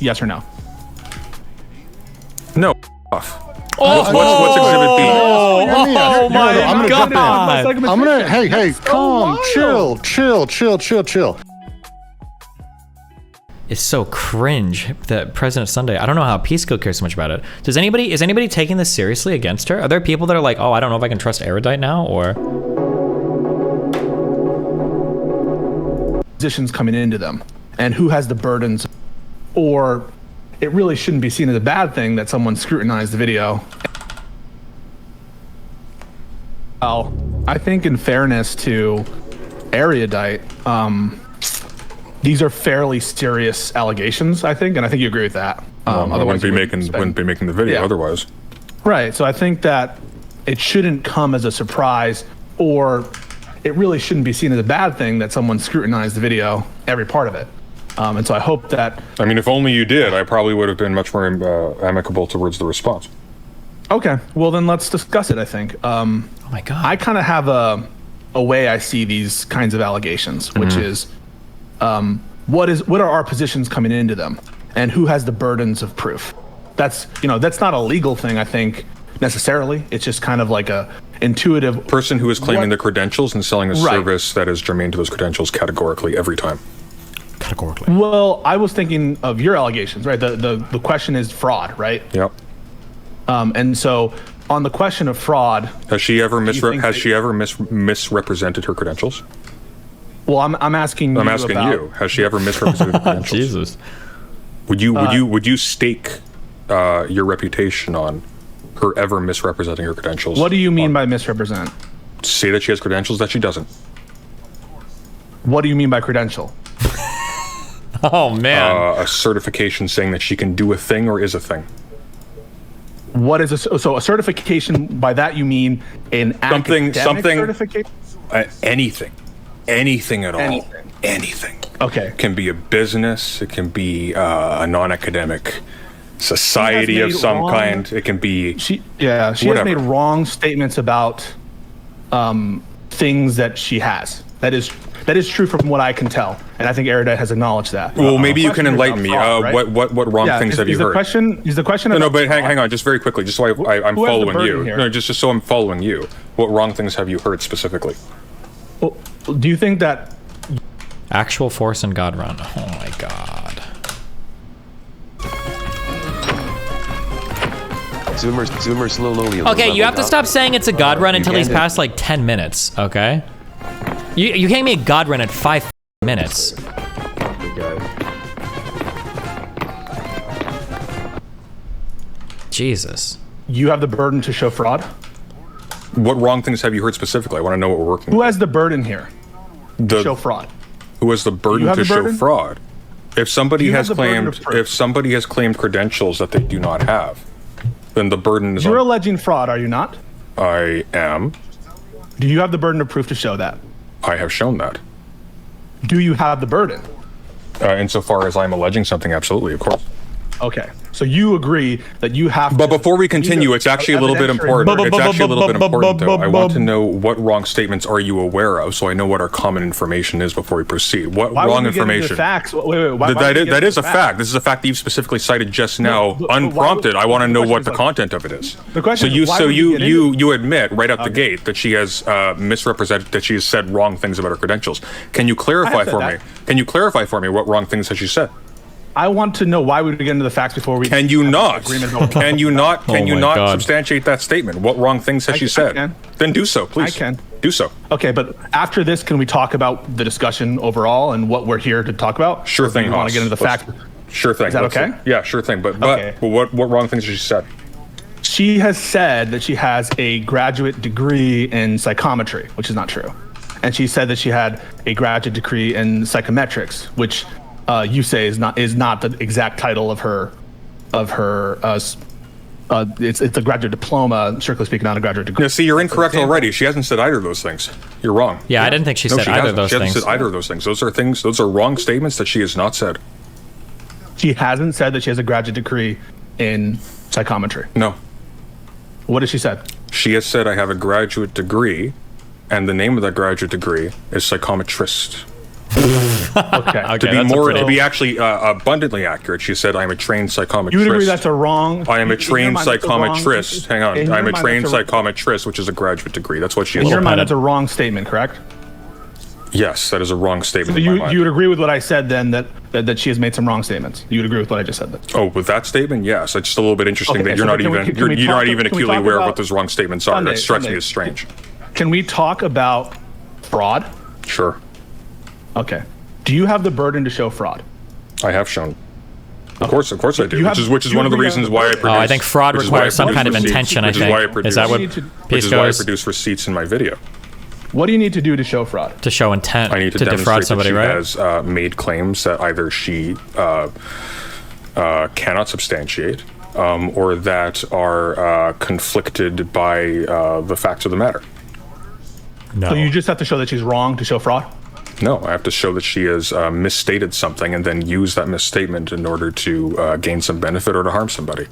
Yes or no? No. Off. Oh, what's exhibit B? Oh my I'm gonna jump in. God. I'm gonna. Hey, calm, wild. chill. It's so cringe that President Sunday. I don't know how Pisco cares so much about it. Is anybody taking this seriously against her? Are there people that are like, oh, I don't know if I can trust Erudite now, or Positions coming into them, and who has the burdens, or it really shouldn't be seen as a bad thing that someone scrutinized the video. Well, I think in fairness to Erudite, these are fairly serious allegations, I think, and I think you agree with that. I wouldn't be making the video otherwise. Right. So I think that it shouldn't come as a surprise, or it really shouldn't be seen as a bad thing that someone scrutinized the video, every part of it. And so I hope that. I mean, if only you did, I probably would have been much more amicable towards the response. Okay. Well, then let's discuss it, I think. oh my God. I kind of have a way I see these kinds of allegations, which is what are our positions coming into them, and who has the burdens of proof. That's not a legal thing, I think, necessarily. It's just kind of like a intuitive person who is claiming the credentials and selling a service that is germane to those credentials categorically every time. Categorically. Well, I was thinking of your allegations, right? The question is fraud, right? Yep. And so on the question of fraud, has she ever misrepresented her credentials? Well, I'm asking you. I'm asking you. Has she ever misrepresented her credentials? Jesus. Would you stake your reputation on her ever misrepresenting her credentials? What do you mean by misrepresent? Say that she has credentials that she doesn't. What do you mean by credential? Oh man. A certification saying that she can do a thing or is a thing. What is so a certification? By that you mean an academic certification? Anything at all. Anything. Okay. It can be a business. It can be a non-academic society of some kind. It can be. She has made wrong statements about things that she has. That is true from what I can tell, and I think Erudite has acknowledged that. Well, maybe you can enlighten me. Right? What wrong things have you heard? Is the question? No, but hang on, just very quickly, just so I'm following you. No, just so I'm following you. What wrong things have you heard specifically? Well, do you think that actual force and God run? Oh my God. Zoomer slowly. Okay, you have to stop saying it's a God run until he's past like 10 minutes. Okay. You can't make a God run at 5 minutes. Jesus. You have the burden to show fraud? What wrong things have you heard specifically? I want to know what we're working with. Who has the burden here to show fraud? Who has the burden to show fraud? If somebody has claimed credentials that they do not have, then the burden is You're alleging fraud, are you not? I am. Do you have the burden of proof to show that? I have shown that. Do you have the burden? Insofar as I'm alleging something, absolutely, of course. Okay, so you agree that you have But before we continue, it's actually a little bit important. It's actually a little bit important, though. I want to know what wrong statements are you aware of, so I know what our common information is before we proceed. What wrong information? Facts? That is a fact. This is a fact that you've specifically cited just now, unprompted. I want to know what the content of it is. The question you admit right out the gate that she has misrepresented, that she has said wrong things about her credentials. Can you clarify for me? Can you clarify for me what wrong things has she said? I want to know why we get into the facts before we. Can you not? Can you not substantiate that statement? What wrong things has she said? I can. Then do so, please. I can. Do so. Okay, but after this, can we talk about the discussion overall and what we're here to talk about? Sure thing. You want to get into the facts? Sure thing. Is that okay? Yeah, sure thing. But what wrong things has she said? She has said that she has a graduate degree in psychometry, which is not true. And she said that she had a graduate degree in psychometrics, which you say is not the exact title of her. It's a graduate diploma, strictly speaking, not a graduate degree. Yeah, see, you're incorrect already. She hasn't said either of those things. You're wrong. Yeah, I didn't think she said either of those things. She hasn't said either of those things. Those are wrong statements that she has not said. She hasn't said that she has a graduate degree in psychometry. No. What has she said? She has said, I have a graduate degree, and the name of that graduate degree is psychometrist. Okay. To be actually abundantly accurate, she said, "I'm a trained psychometrist." You would agree that's a wrong. I am a trained psychometrist. Hang on, I'm a trained psychometrist, which is a graduate degree. That's what she is. In your mind, that's a wrong statement, correct? Yes, that is a wrong statement. So you would agree with what I said then, that she has made some wrong statements. You would agree with what I just said then? Oh, with that statement, yes. It's just a little bit interesting that you're not even acutely aware of what those wrong statements are. That strikes me as strange. Can we talk about fraud? Sure. Okay. Do you have the burden to show fraud? I have shown. Of course I do. Which is one of the reasons why I produce. I think fraud requires some kind of intention. I think. Is that what Which is why I produce receipts in my video. What do you need to do to show fraud? To show intent. I need to defraud somebody, that she has made claims that either she cannot substantiate, or that are conflicted by the facts of the matter. No. So you just have to show that she's wrong to show fraud? No, I have to show that she has misstated something and then use that misstatement in order to gain some benefit or to harm somebody.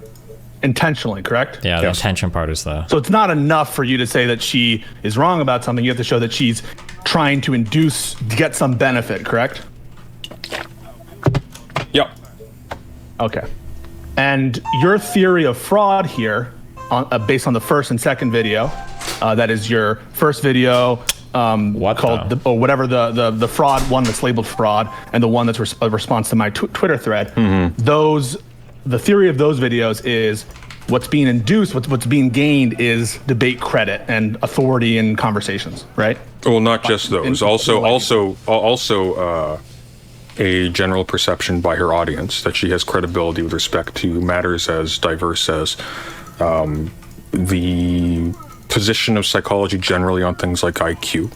Intentionally, correct? Yeah, the intention part is the... So it's not enough for you to say that she is wrong about something. You have to show that she's trying to get some benefit, correct? Yep. Okay. And your theory of fraud here, based on the first and second video, that is your first video called whatever the fraud one that's labeled fraud, and the one that's a response to my Twitter thread. The theory of those videos is what's being induced, what's being gained is debate credit and authority in conversations, right? Well, not just those. Also, a general perception by her audience that she has credibility with respect to matters as diverse as the position of psychology generally on things like IQ,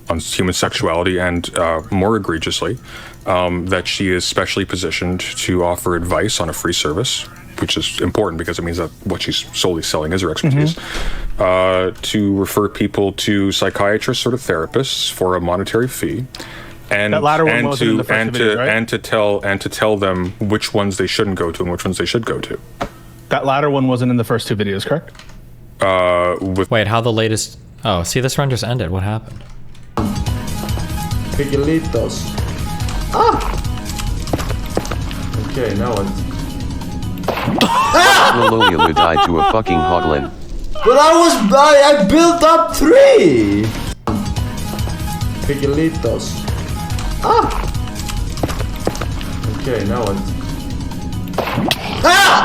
on human sexuality, and more egregiously, that she is specially positioned to offer advice on a free service, which is important because it means that what she's solely selling is her expertise, to refer people to psychiatrists or to therapists for a monetary fee, and to tell them which ones they shouldn't go to and which ones they should go to. That latter one wasn't in the first two videos, correct? Wait, how the latest... Oh, see, this run just ended. What happened? Pigelitos. Okay, now what? Lololialu died to a fucking hoglin. But I built up 3! Pigelitos. Okay, now what?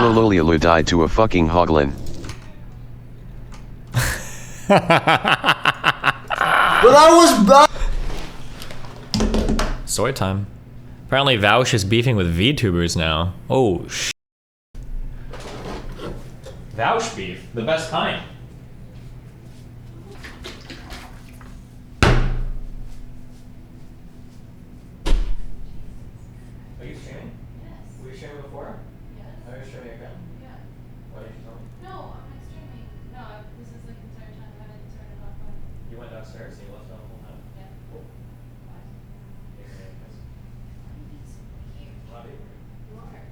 Lololialu died to a fucking hoglin. But I was Soy time. Apparently Vaush is beefing with VTubers now. Oh, Vaush beef, the best kind. Are you streaming? Yes. Were you streaming before? Yes. Are you streaming again? Yeah. Why didn't you tell me? No, I'm not streaming. No, this is like the entire time I haven't turned it off. You went downstairs and you left it on the whole time? Yeah. Cool. Why? Yes, yes. Why are you being so weird? Not even. You are.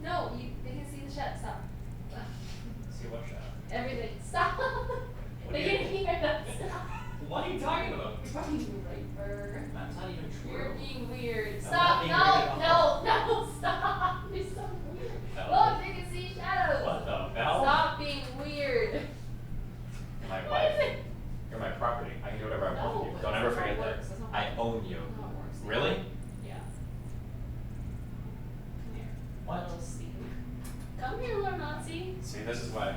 No, they can see the chat. Stop. See what shot? Everything. Stop. They can hear that. Stop. What are you talking about? You're fucking Riper. That's not even true. You're being weird. I'm Stop. not being No, weird at all. no, stop. You're so weird. No. Look, they can see shadows. What the hell? Stop being weird. You're my What is wife. it? You're my property. I can do whatever I No, want with you. but Don't that's ever not how forget it that. works. That's not I how it own you. That's not how it works. Really? Yeah. Come here. What? Little Steve. Come here, little Nazi. See, this is why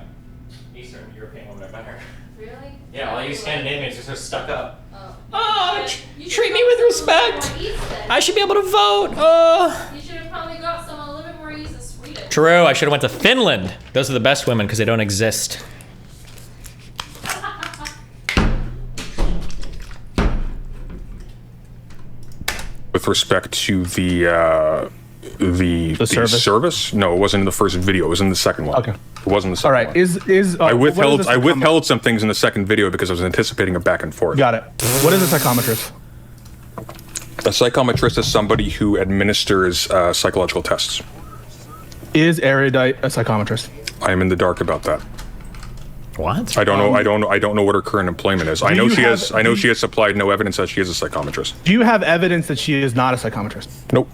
Eastern European women are better. Really? Yeah, all you Scandinavians are so stuck up. Oh. Oh, You should treat me probably with go a little respect. more east then. I should be able to vote. You should have probably got some a little bit more east of Sweden. True, I should have went to Finland. Those are the best women because they don't exist. With respect to the service? No, it wasn't in the first video. It was in the second one. Okay. It wasn't in the All second right. one. I withheld I withheld some things in the second video because I was anticipating a back and forth. Got it. What is a psychometrist? A psychometrist is somebody who administers psychological tests. Is Erudite a psychometrist? I am in the dark about that. What? I don't know. I don't know what her current employment is. I know she has. I know she has supplied no evidence that she is a psychometrist. Do you have evidence that she is not a psychometrist? Nope.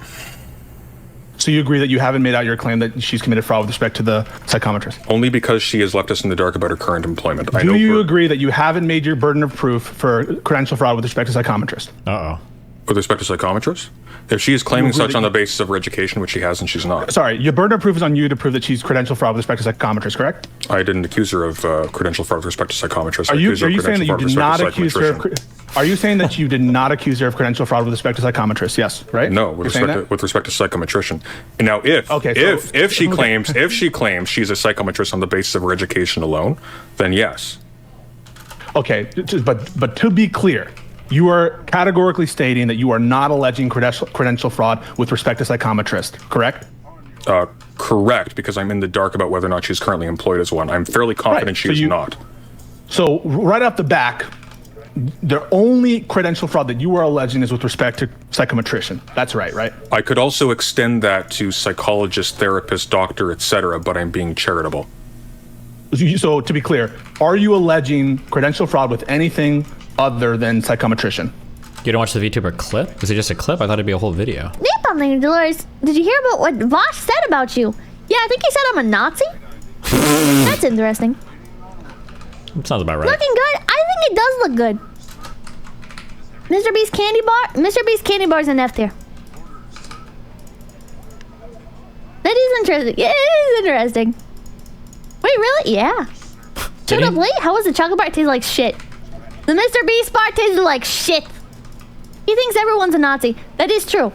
So you agree that you haven't made out your claim that she's committed fraud with respect to the psychometrist? Only because she has left us in the dark about her current employment. Do you agree that you haven't made your burden of proof for credential fraud with respect to psychometrist? Uh-oh. With respect to psychometrist? If she is claiming such on the basis of her education, which she hasn't, she's not. Sorry, your burden of proof is on you to prove that she's credential fraud with respect to psychometrist, correct? I didn't accuse her of credential fraud with respect to psychometrist. Are you saying that you did not accuse her of... Are you saying that you did not accuse her of credential fraud with respect to psychometrist? Yes, right? No, with respect to psychometrician. And now, if she claims she's a psychometrist on the basis of her education alone, then yes. Okay, but to be clear, you are categorically stating that you are not alleging credential fraud with respect to psychometrist, correct? Correct, because I'm in the dark about whether or not she's currently employed as one. I'm fairly confident she is not. So right off the back, the only credential fraud that you are alleging is with respect to psychometrician. That's right? I could also extend that to psychologist, therapist, doctor, etc., but I'm being charitable. So to be clear, are you alleging credential fraud with anything other than psychometrician? You don't watch the VTuber clip? Was it just a clip? I thought it'd be a whole video. Dolores, did you hear about what Vosh said about you? Yeah, I think he said I'm a Nazi. That's interesting. Sounds about right. Looking good? I think it does look good. Mr. Beast candy bar? Mr. Beast candy bar's an F tier. That is interesting. Yeah, it is interesting. Wait, really? Yeah. Shut up, late? How was the chocolate bar? It tasted like shit. The Mr. Beast bar tasted like shit. He thinks everyone's a Nazi. That is true.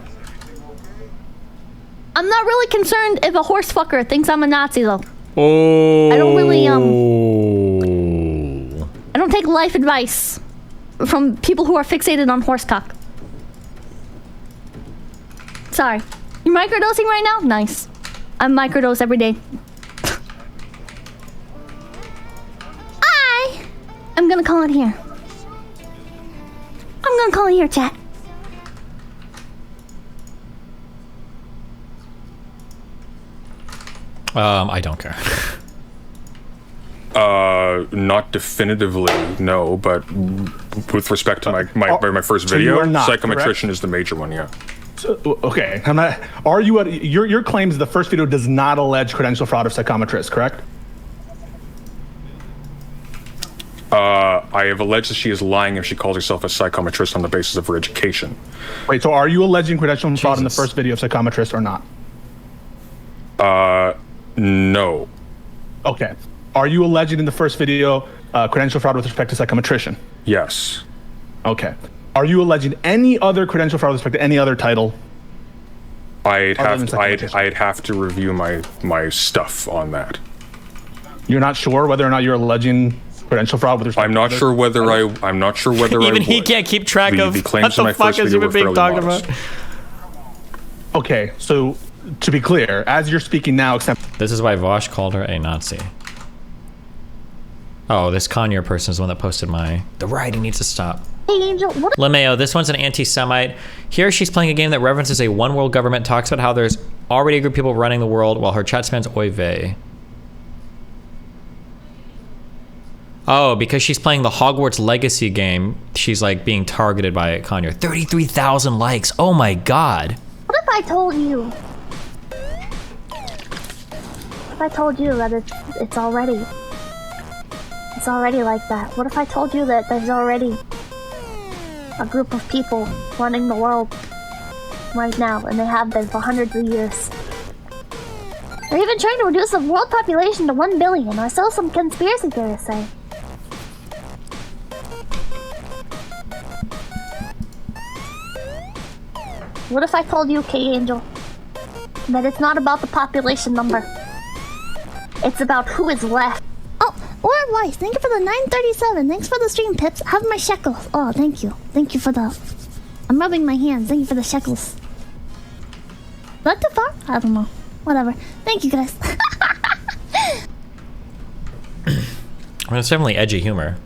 I'm not really concerned if a horse fucker thinks I'm a Nazi, though. Oh. I don't really, I don't take life advice from people who are fixated on horsecock. Sorry. You microdosing right now? Nice. I microdose every day. I'm gonna call it here. I'm gonna call it here, chat. I don't care. Not definitively, no, but with respect to my first so video, not, psychometrician correct? is the major one, yeah. So, okay, I'm not. Are you? Your claims the first video does not allege credential fraud of psychometrist, correct? I have alleged that she is lying if she calls herself a psychometrist on the basis of her education. Wait, so are you alleging credential fraud in the first video of psychometrist or not? No. Okay. Are you alleging in the first video credential fraud with respect to psychometrician? Yes. Okay. Are you alleging any other credential fraud with respect to any other title? I'd have to review my stuff on that. You're not sure whether or not you're alleging credential fraud with respect I'm not sure whether Even he can't keep track of the claims what in the my fuck first is video even being were talked fairly about. modest. Okay, so to be clear, as you're speaking now, This is why Vosh called her a Nazi. Oh, this Conyer person is the one that posted the writing needs to stop. Hey, Angel, what? LeMayo, this one's an anti-Semite. Here she's playing a game that references a one world government, talks about how there's already a group of people running the world while her chat spans oy vey. Oh, because she's playing the Hogwarts Legacy game, she's like being targeted by Conyer. 33,000 likes. Oh my god. What if I told you? If I told you that it's already like that? What if I told you that there's already a group of people running the world right now, and they have been for hundreds of years? They're even trying to reduce the world population to 1 billion, or so some conspiracy theorists say. What if I told you, K-Angel, that it's not about the population number? It's about who is left. Oh, Lord Weiss, thank you for the 937. Thanks for the stream, Pips. Have my shekels. Oh, thank you. Thank you for the... I'm rubbing my hands. Thank you for the shekels. Is that too far? I don't know. Whatever. Thank you, guys. I mean, it's definitely edgy humor.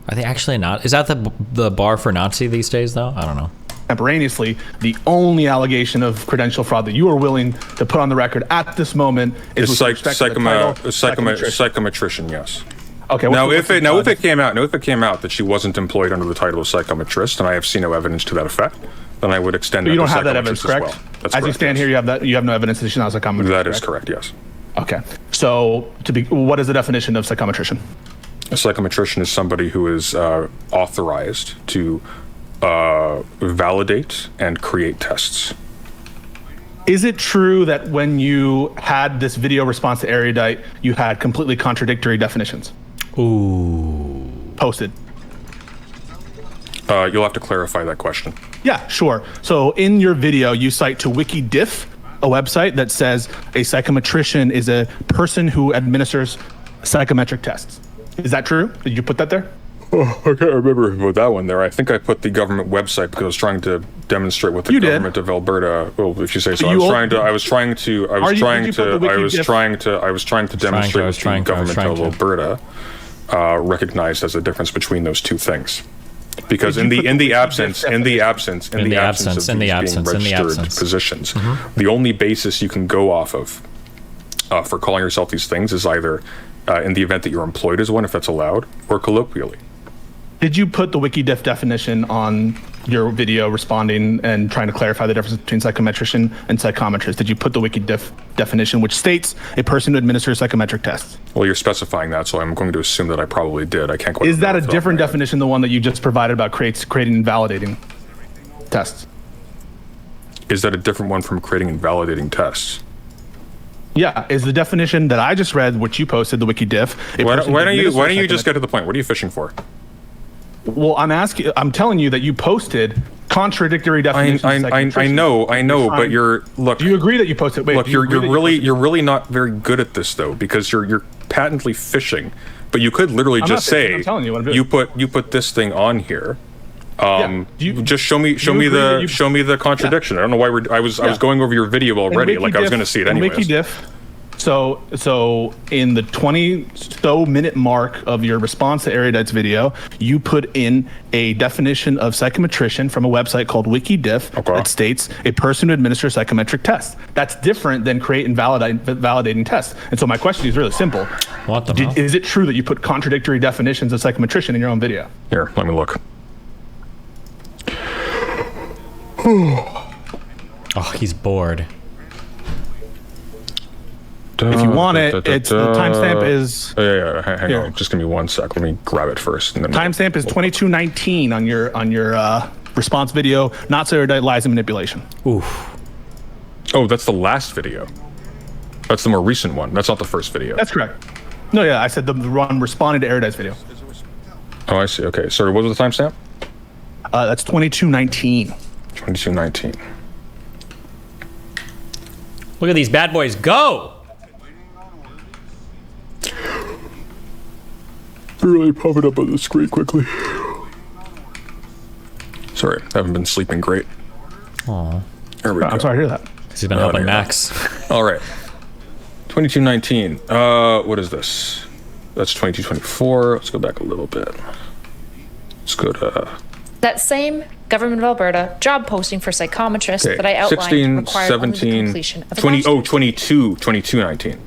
Are they actually not? Is that the bar for Nazi these days, though? I don't know. Contemporaneously, the only allegation of credential fraud that you are willing to put on the record at this moment is with respect to the title, psychometrician, yes. Okay. Now, if it came out that she wasn't employed under the title of psychometrist, and I have seen no evidence to that effect, then I would extend. But that you don't to have that evidence, psychometrist as correct? well. That's As you correct, stand yes. here, you have no evidence that she's not a psychometrist. That is correct. Yes. Okay. So what is the definition of psychometrician? A psychometrician is somebody who is authorized to validate and create tests. Is it true that when you had this video response to Erudite, you had completely contradictory definitions? Ooh. Posted. You'll have to clarify that question. Yeah, sure. So in your video, you cite to WikiDiff, a website that says a psychometrician is a person who administers psychometric tests. Is that true? Did you put that there? Oh, I can't remember who put that one there. I think I put the government website because I was trying to demonstrate what the You did. government of Alberta. Well, if you say so, But I you was al- trying to demonstrate what the government of Alberta recognized as the difference between those two things. Because in the absence of these being registered positions, the only basis you can go off of for calling yourself these things is either in the event that you're employed as one, if that's allowed, or colloquially. Did you put the WikiDiff definition on your video responding and trying to clarify the difference between psychometrician and psychometrist? Did you put the WikiDiff definition, which states a person who administers psychometric tests? Well, you're specifying that, so I'm going to assume that I probably did. I can't quite. Is that a remember different off the top of my definition than the one that you just provided about creating and validating tests? head. Is that a different one from creating and validating tests? Yeah, is the definition that I just read, which you posted, the WikiDiff. Why don't you just get to the point? What are you fishing for? Well, I'm telling you that you posted contradictory definitions. of I psychometrician. know, but look. Do you agree that you posted? Wait, Look, do you agree that you're really not very good at this though, because you're patently fishing. But you could literally I'm just not fishing, say I'm telling you what I'm doing. you put this thing on here. Do you- Just show me agree that you- show me the contradiction. I don't know why I was going over your video already, like I was going to see it anyways. WikiDiff. So in the 20-minute mark of your response to Erudite's video, you put in a definition of psychometrician from a website called WikiDiff that states a person who administers psychometric tests. That's different than create and validating tests. And so my question is really simple. What the hell? Is it true that you put contradictory definitions of psychometrician in your own video? Here, let me look. Oh, he's bored. If you want it, it's the timestamp is Yeah, hang Here. on. Just give me 1 sec. Let me grab it first. And then timestamp is 2219 on your response video. Not so Erudite lies and manipulation. Oof. Oh, that's the last video. That's the more recent one. That's not the first video. That's correct. No, yeah, I said the one responding to Erudite's video. Oh, I see. Okay. Sorry, what was the timestamp? That's 2219. 2219. Look at these bad boys go! Really pop it up on the screen quickly. Sorry, I haven't been sleeping great. Aw. There we go. I'm sorry to hear that. He's been helping Max. All right. 2219. What is this? That's 2224. Let's go back a little bit. Let's go to That same Government of Alberta job posting for psychometrist that I outlined 16, required only the 17, completion of a 20, bachelor's. 2219.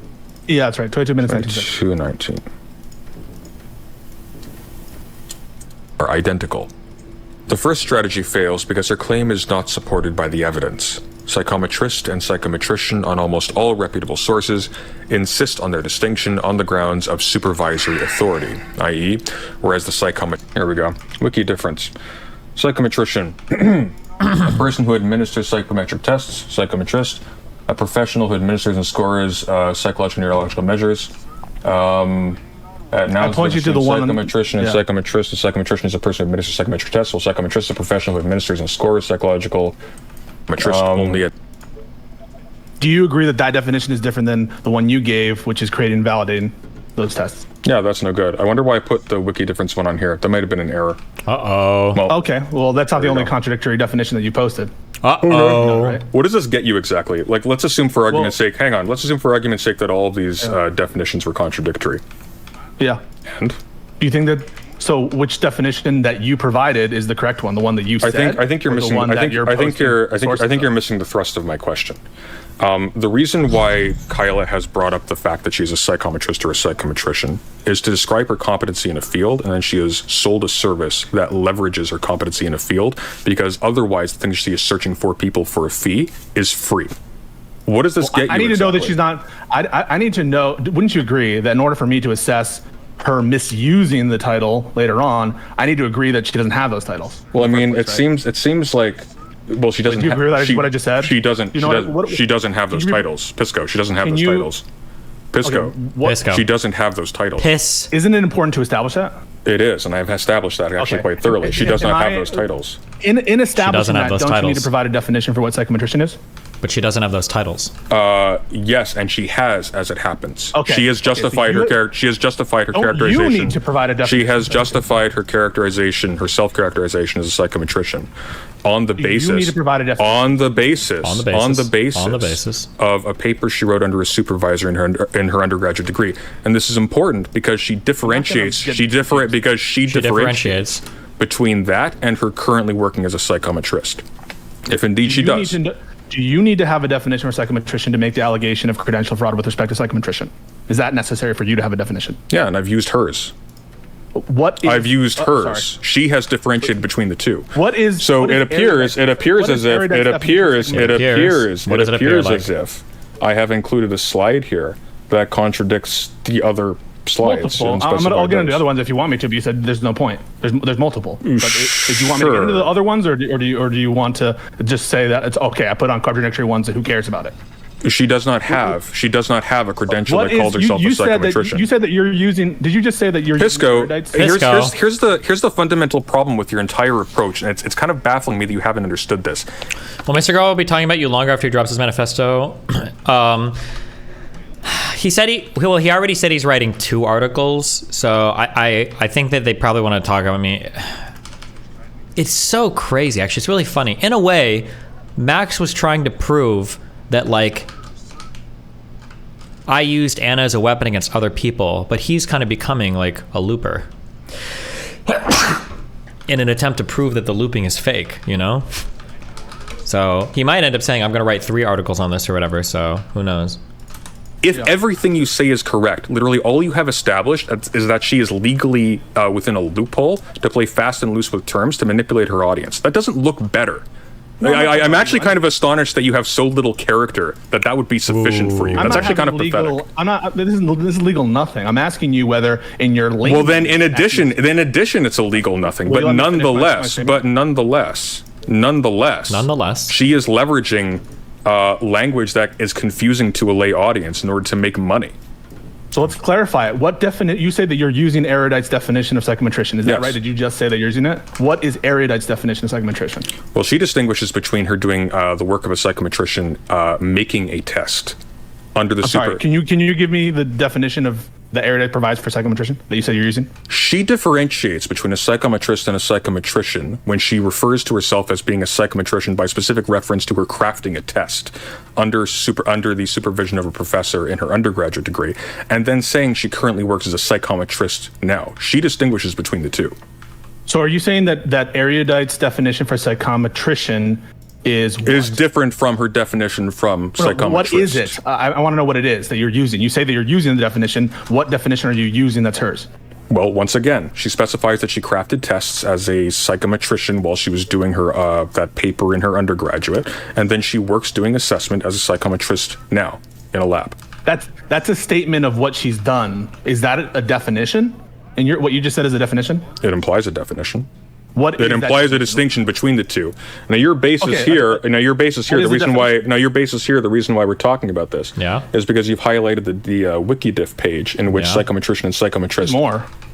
Yeah, that's right. 22 minutes. 19 seconds. 2219. Are identical. The first strategy fails because her claim is not supported by the evidence. Psychometrist and psychometrician on almost all reputable sources insist on their distinction on the grounds of supervisory authority, i.e., whereas the here we go, wiki difference. Psychometrician, a person who administers psychometric tests, psychometrist, a professional who administers and scores psychological and neurological measures. Now I point you to the one. Psychometrician and psychometrist. A psychometrician is a person who administers psychometric tests, while psychometrist is a professional who administers and scores psychological. Only at. Do you agree that that definition is different than the one you gave, which is creating and validating those tests? Yeah, that's no good. I wonder why I put the wiki difference one on here. That might have been an error. Uh-oh. Well, Okay, well, that's not the you only go. contradictory definition that you posted. Uh-oh. Right? what does this get you exactly? Like, let's assume for argument's sake. Hang on. Let's assume for argument's sake that all of these definitions were contradictory. Yeah. And Do you think that? So, which definition that you provided is the correct one? The one that you said? I think you're or the missing. one I that think you're you're posting sources missing of? the thrust of my question. The reason why Kyla has brought up the fact that she's a psychometrist or a psychometrician is to describe her competency in a field, and then she has sold a service that leverages her competency in a field, because otherwise the thing she is searching for people for a fee is free. What does this get you? I need to know that she's not. I need to know. Wouldn't you agree that in order for me to assess her misusing the title later on, I need to agree that she doesn't have those titles? Well, I mean, it seems like. Well, she doesn't. Do you agree with what I just said? She doesn't. You know she doesn't have those titles. Pisco. She doesn't have those titles. Pisco. Okay, what? Pisco. She doesn't have those titles. Piss. Isn't it important to establish that? It is, and I've established that actually quite thoroughly. She does not have those titles. In establishing that, those don't you need titles. to provide a definition for what psychometrician is? But she doesn't have those titles. Yes, and she has, as it happens. Okay. She has justified her character. She has justified her characterization. You need to provide a definition. She has justified her characterization, her self-characterization as a psychometrician, on the basis. You need to provide a definition. On the basis of a paper she wrote under a supervisor in her undergraduate degree, and this is important because she differentiates. Because she differentiates between that and her currently working as a psychometrist. If indeed she does. Do you need to have a definition for psychometrician to make the allegation of credential fraud with respect to psychometrician? Is that necessary for you to have a definition? Yeah, and I've used hers. I've used hers. Sorry. She has differentiated between the two. It appears as if I have included a slide here that contradicts the other slides. Multiple. I'll get into the other ones if you want me to, but you said there's no point. There's multiple. But if you want me to get into the other ones, or do you want to just say that it's okay? I put on contradictory ones, and who cares about it? She does not have a credential that calls herself a psychometrician. You said that you're using. Did you just say that you're Pisco? using Here's the fundamental problem with your entire approach, and it's kind of baffling me that you haven't understood this. Well, Mr. Girl will be talking about you longer after he drops his manifesto. He said he already said he's writing 2 articles, so I think that they probably want to talk about me. It's so crazy, actually. It's really funny. In a way, Max was trying to prove that, like, I used Anna as a weapon against other people, but he's kind of becoming like a looper in an attempt to prove that the looping is fake, you know? So he might end up saying, I'm going to write 3 articles on this or whatever, so who knows? If everything you say is correct, literally all you have established is that she is legally within a loophole to play fast and loose with terms to manipulate her audience. That doesn't look better. I'm actually kind of astonished that you have so little character that would be sufficient for you. That's actually kind of pathetic. I'm not. This is legal nothing. I'm asking you whether in your link. Well, then in addition, it's a legal nothing. But nonetheless, she is leveraging language that is confusing to a lay audience in order to make money. So let's clarify it. What you say that you're using Erudite's definition of psychometrician. Is that right? Did you just say that you're using it? What is Erudite's definition of psychometrician? Well, she distinguishes between her doing the work of a psychometrician, making a test under the Sorry, can you give me the definition of that Erudite provides for psychometrician that you said you're using? She differentiates between a psychometrist and a psychometrician when she refers to herself as being a psychometrician by specific reference to her crafting a test under the supervision of a professor in her undergraduate degree, and then saying she currently works as a psychometrist now. She distinguishes between the two. So are you saying that Erudite's definition for psychometrician is different from her definition from psychometrist? What is it? I want to know what it is that you're using. You say that you're using the definition. What definition are you using that's hers? Well, once again, she specifies that she crafted tests as a psychometrician while she was doing her that paper in her undergraduate, and then she works doing assessment as a psychometrist now in a lab. That's a statement of what she's done. Is that a definition? And what you just said is a definition? It implies a definition. It implies a distinction between the two. Now your basis here. The reason why we're talking about this is because you've highlighted the WikiDiff page in which psychometrician and psychometrist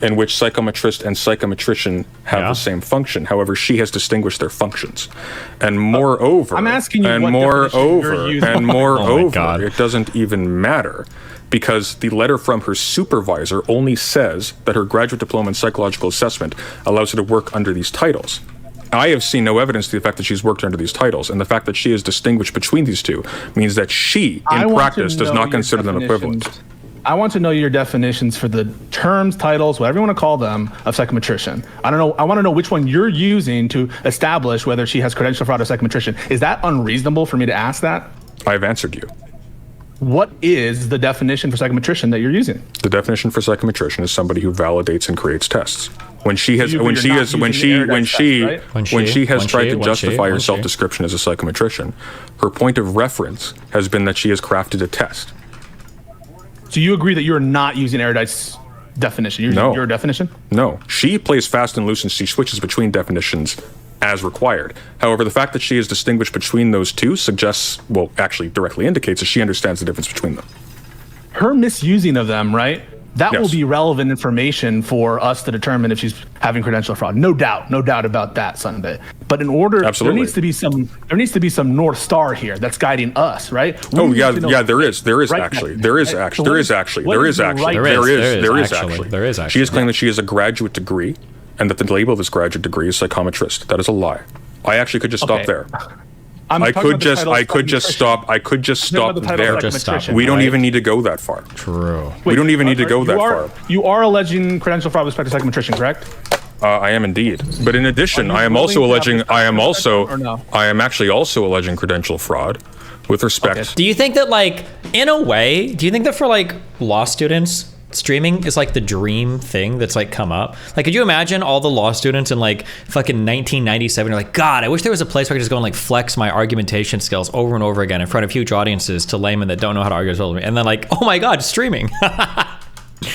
in which psychometrist and psychometrician have the same function. However, she has distinguished their functions, and moreover, I'm asking you and what moreover, and moreover, it doesn't even matter. Because the letter from her supervisor only says that her graduate diploma in psychological assessment allows her to work under these titles. I have seen no evidence to the fact that she's worked under these titles, and the fact that she is distinguished between these two means that she, in practice, does not consider them equivalent. I want to know your definitions for the terms, titles, whatever you want to call them, of psychometrician. I don't know. I want to know which one you're using to establish whether she has credential fraud or psychometrician. Is that unreasonable for me to ask that? I've answered you. What is the definition for psychometrician that you're using? The definition for psychometrician is somebody who validates and creates tests. When she has tried to justify her self-description as a psychometrician, her point of reference has been that she has crafted a test. So you agree that you're not using Erudite's definition? You're using your definition? No. She plays fast and loose and she switches between definitions as required. However, the fact that she is distinguished between those two suggests, well, actually directly indicates that she understands the difference between them. Her misusing of them, right? That will be relevant information for us to determine if she's having credential fraud. No doubt about that, Sunday. But in order, there needs to be some North Star here that's guiding us, right? There is actually. She is claiming that she has a graduate degree, and that the label of this graduate degree is psychometrist. That is a lie. I actually could just stop there. I could just stop there. We don't even need to go that far. True. We don't even need to go that far. You are alleging credential fraud with respect to psychometrician, correct? I am indeed. But in addition, I am actually also alleging credential fraud with respect. Okay. Do you think that, like, in a way, do you think that for, like, law students, streaming is like the dream thing that's like come up? Like, could you imagine all the law students in like fucking 1997 are like, God, I wish there was a place where I could just go and like flex my argumentation skills over and over again in front of huge audiences to laymen that don't know how to argue as well as me, and then like, oh my God, streaming.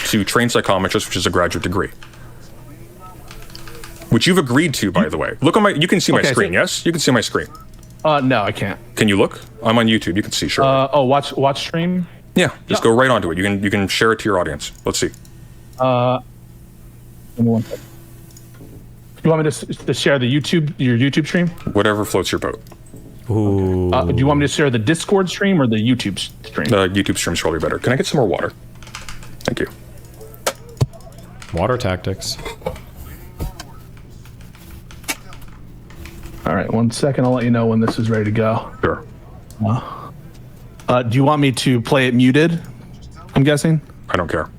To train psychometrist, which is a graduate degree, which you've agreed to, by the way. Look on my, you can see my screen. Yes, you can see my screen. No, I can't. Can you look? I'm on YouTube. You can see, sure. Watch stream. Yeah, just go right onto it. You can share it to your audience. Let's see. Give me 1 second. You want me to share your YouTube stream? Whatever floats your boat. Ooh. Do you want me to share the Discord stream or the YouTube stream? The YouTube stream's probably better. Can I get some more water? Thank you. Water tactics. All right, 1 second. I'll let you know when this is ready to go. Sure. Do you want me to play it muted? I'm guessing. I don't care.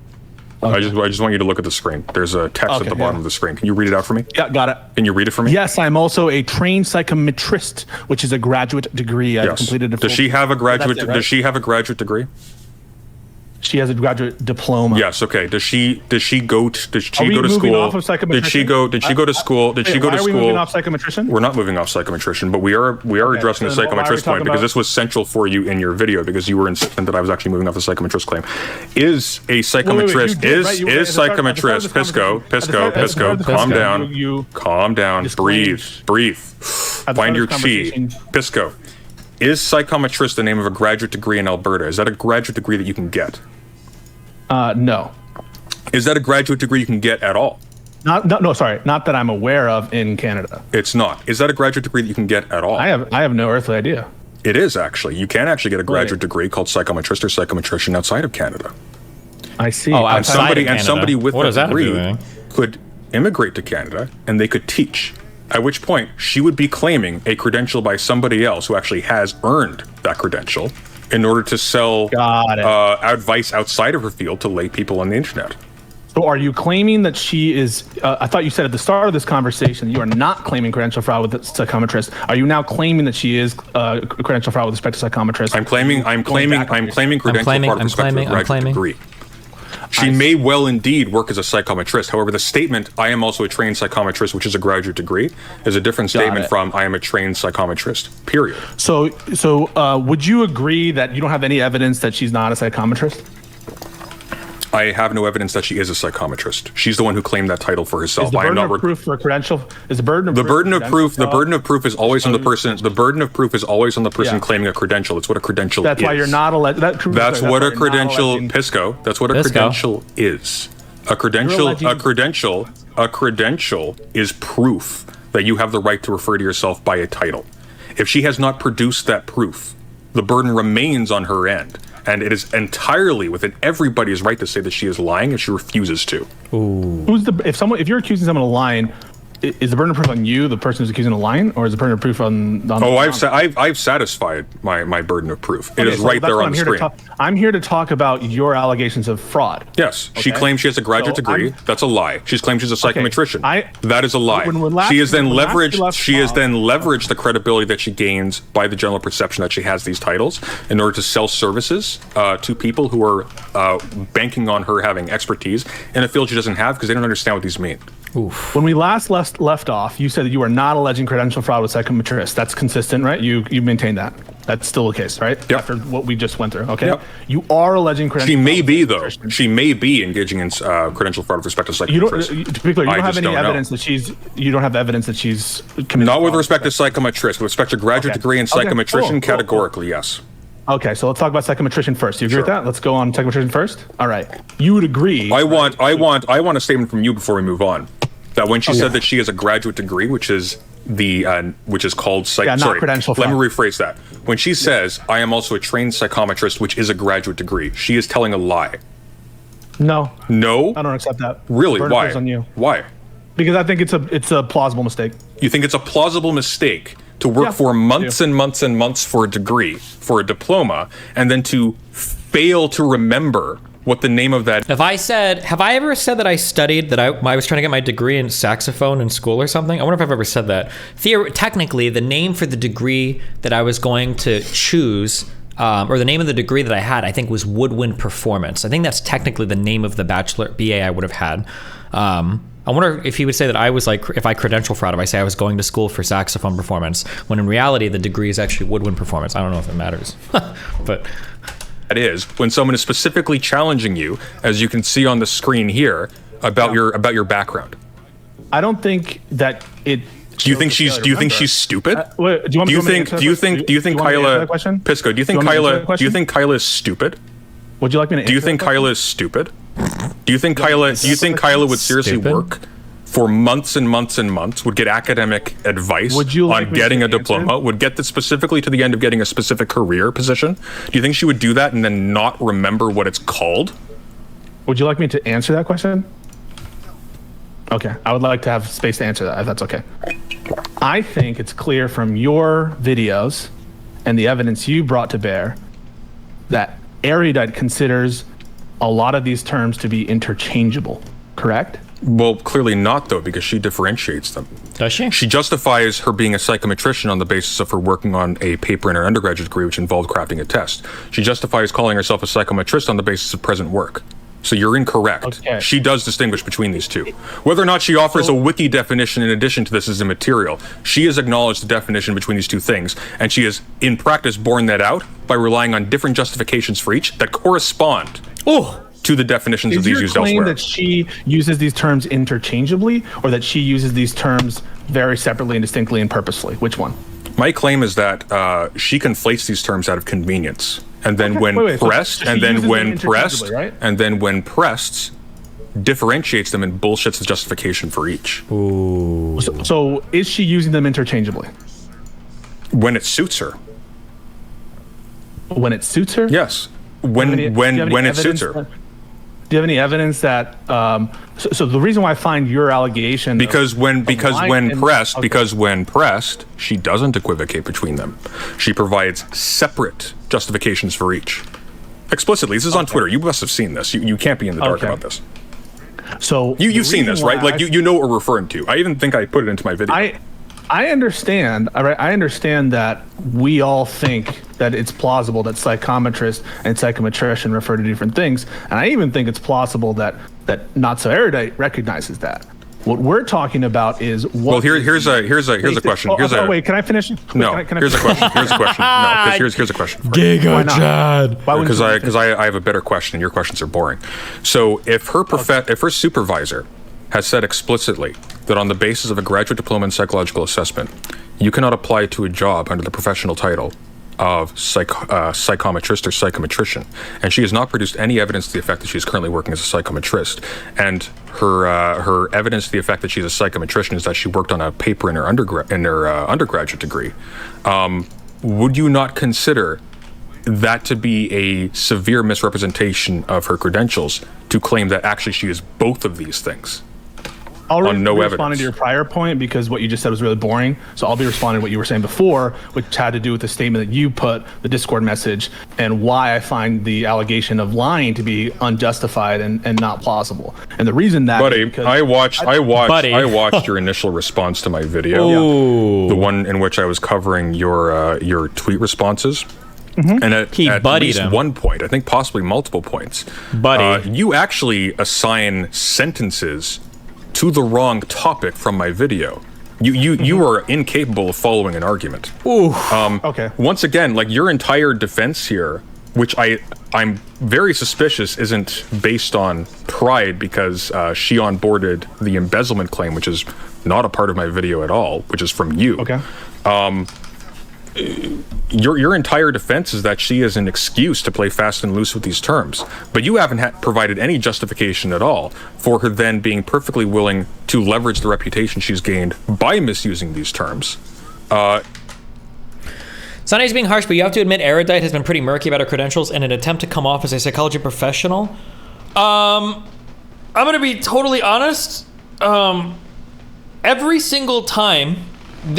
Okay. I just want you to look at the screen. There's a text at the bottom of the screen. Can you read it out for me? Yeah, got it. Can you read it for me? Yes, I'm also a trained psychometrist, which is a graduate degree. I've completed. Does she have a graduate? Does she have a graduate degree? She has a graduate diploma. Yes. Okay. Does she go to school? Did she go to school? Are we moving off psychometrician? We're not moving off psychometrician, but we are addressing the psychometrist point because this was central for you in your video because you were insistent that I was actually moving off the psychometrist claim. Is a psychometrist psychometrist Pisco? Calm down. Breathe. Find your chi. Pisco. Is psychometrist the name of a graduate degree in Alberta? Is that a graduate degree that you can get? No. Is that a graduate degree you can get at all? Not that I'm aware of in Canada. It's not. Is that a graduate degree that you can get at all? I have no earthly idea. It is actually. You can actually get a graduate degree called psychometrist or psychometrician outside of Canada. I see. Oh, outside of Canada. And somebody with that degree could immigrate to Canada and they could teach. At which point, she would be claiming a credential by somebody else who actually has earned that credential in order to sell advice outside of her field to lay people on the internet. So are you claiming that she is, I thought you said at the start of this conversation that you are not claiming credential fraud with the psychometrist. Are you now claiming that she is credential fraud with respect to psychometrist? I'm claiming credential fraud with respect to a graduate degree. She may well indeed work as a psychometrist. However, the statement, I am also a trained psychometrist, which is a graduate degree, is a different statement from I am a trained psychometrist, period. So would you agree that you don't have any evidence that she's not a psychometrist? I have no evidence that she is a psychometrist. She's the one who claimed that title for herself. Is the burden of proof for credential? Is the burden of the burden of proof? The burden of proof is always on the person. The burden of proof is always on the person claiming a credential. It's what a credential is. That's why you're not alleged. That's what a credential, Pisco. That's what a credential is. A credential is proof that you have the right to refer to yourself by a title. If she has not produced that proof, the burden remains on her end. And it is entirely within everybody's right to say that she is lying if she refuses to. Ooh. If you're accusing someone of lying, is the burden of proof on you, the person who's accusing of lying, or is the burden of proof on I've satisfied my burden of proof. It is so right that's there what on the screen. I'm here to talk about your allegations of fraud. Yes, she Okay. claims she has a graduate So degree. That's a lie. She's claimed she's a psychometrician. That is a lie. She has then leveraged the credibility that she gains by the general perception that she has these titles in order to sell services to people who are banking on her having expertise in a field she doesn't have because they don't understand what these mean. Oof. When we last left off, you said that you are not alleging credential fraud with psychometrists. That's consistent, right? You maintain that. That's still the case, right? Yep. After what we just went through, okay? Yep. You are alleging credential fraud. She may be, though. She may be engaging in credential fraud with respect to psychometrists. To be clear, you don't have any evidence that she's. You don't have evidence that she's committed. Not with respect to psychometrists. With respect to graduate degree in psychometrician, categorically, yes. Okay, so let's talk about psychometrician first. Do you agree with that? Let's go on psychometrician first. All right. You would agree. I want a statement from you before we move on. That when she said that she has a graduate degree, which is called not credential fraud. Let me rephrase that. When she says, I am also a trained psychometrist, which is a graduate degree, she is telling a lie. No. No? I don't accept that. Really? Why? On you. Why? Because I think it's a plausible mistake. You think it's a plausible mistake to work for months and months and months for a degree, for a diploma, and then to fail to remember what the name of that. Have I ever said that I studied, that I was trying to get my degree in saxophone in school or something? I wonder if I've ever said that. Technically, the name for the degree that I was going to choose, or the name of the degree that I had, I think was woodwind performance. I think that's technically the name of the BA I would have had. I wonder if he would say that I was like, if I credential fraud, if I say I was going to school for saxophone performance, when in reality the degree is actually woodwind performance. I don't know if it matters, but. That is when someone is specifically challenging you, as you can see on the screen here, about your background. I don't think that it. Do you think she's stupid? Do you think Kyla Pisco? Do you think Kyla is stupid? Would you like me to? Do you think Kyla is stupid? Do you think Kyla would seriously work for months and months and months, would get academic advice on getting a diploma, would get specifically to the end of getting a specific career position? Do you think she would do that and then not remember what it's called? Would you like me to answer that question? Okay, I would like to have space to answer that, if that's okay. I think it's clear from your videos and the evidence you brought to bear that Erudite considers a lot of these terms to be interchangeable, correct? Well, clearly not, though, because she differentiates them. Does she? She justifies her being a psychometrician on the basis of her working on a paper in her undergraduate degree, which involved crafting a test. She justifies calling herself a psychometrist on the basis of present work. So you're incorrect. Okay. She does distinguish between these two. Whether or not she offers a wiki definition in addition to this is immaterial. She has acknowledged the definition between these two things, and she has, in practice, borne that out by relying on different justifications for each that correspond to the definitions of these used elsewhere. Is your claim that she uses these terms interchangeably, or that she uses these terms very separately and distinctly and purposefully? Which one? My claim is that she conflates these terms out of convenience, and then when pressed, differentiates them and bullshits the justification for each. Ooh. So is she using them interchangeably? When it suits her. When it suits her? Yes. When it suits her. Do you have any evidence that? So the reason why I find your allegation because when pressed, she doesn't equivocate between them. She provides separate justifications for each. Explicitly, this is on Twitter. You must have seen this. You can't be in the dark about this. So you've seen this, right? Like you know what we're referring to. I even think I put it into my video. I understand. All right, I understand that we all think that it's plausible that psychometrist and psychometrician refer to different things, and I even think it's plausible that Not So Erudite recognizes that. What we're talking about is what. Well, here's a question. Wait, can I finish? No, here's a question. Here's a question. No, because here's a question. Giga Chad. Because I have a better question, and your questions are boring. So if her supervisor has said explicitly that on the basis of a graduate diploma in psychological assessment, you cannot apply to a job under the professional title of psychometrist or psychometrician, and she has not produced any evidence to the effect that she is currently working as a psychometrist, and her evidence to the effect that she's a psychometrician is that she worked on a paper in her undergraduate degree, would you not consider that to be a severe misrepresentation of her credentials to claim that actually she is both of these things? on no be evidence. responding to your prior point because what you just said was really boring. So I'll be responding to what you were saying before, which had to do with the statement that you put, the Discord message, and why I find the allegation of lying to be unjustified and not plausible. And the reason that, Buddy, because I watched your initial response to my video, the one in which I was covering your tweet responses. And at least one point, I think possibly multiple points, you actually assign sentences to the wrong topic from my video. You are incapable of following an argument. Okay. Once again, like your entire defense here, which I'm very suspicious isn't based on pride because she onboarded the embezzlement claim, which is not a part of my video at all, which is from you. Okay. Your entire defense is that she is an excuse to play fast and loose with these terms, but you haven't provided any justification at all for her then being perfectly willing to leverage the reputation she's gained by misusing these terms. Sunny's being harsh, but you have to admit Erudite has been pretty murky about her credentials in an attempt to come off as a psychology professional. I'm gonna be totally honest. Every single time,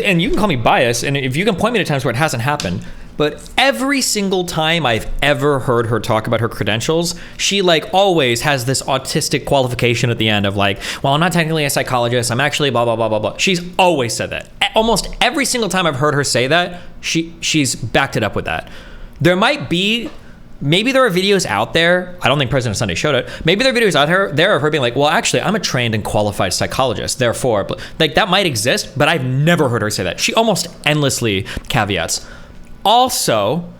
and you can call me biased, and if you can point me to times where it hasn't happened, but every single time I've ever heard her talk about her credentials, she like always has this autistic qualification at the end of like, well, I'm not technically a psychologist, I'm actually blah, blah, blah, blah, blah. She's always said that. Almost every single time I've heard her say that, she's backed it up with that. There might be, maybe there are videos out there, I don't think President Sunday showed it, maybe there are videos out there of her being like, well, actually, I'm a trained and qualified psychologist, therefore, like that might exist, but I've never heard her say that. She almost endlessly caveats. Also,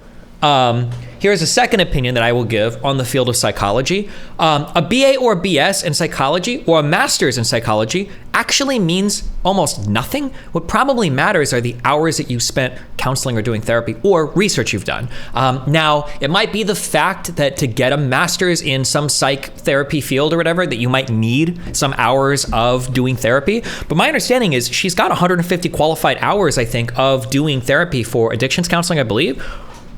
here's a second opinion that I will give on the field of psychology. A BA or BS in psychology or a master's in psychology actually means almost nothing. What probably matters are the hours that you spent counseling or doing therapy or research you've done. Now, it might be the fact that to get a master's in some psych therapy field or whatever, that you might need some hours of doing therapy. But my understanding is she's got 150 qualified hours, I think, of doing therapy for addictions counseling, I believe.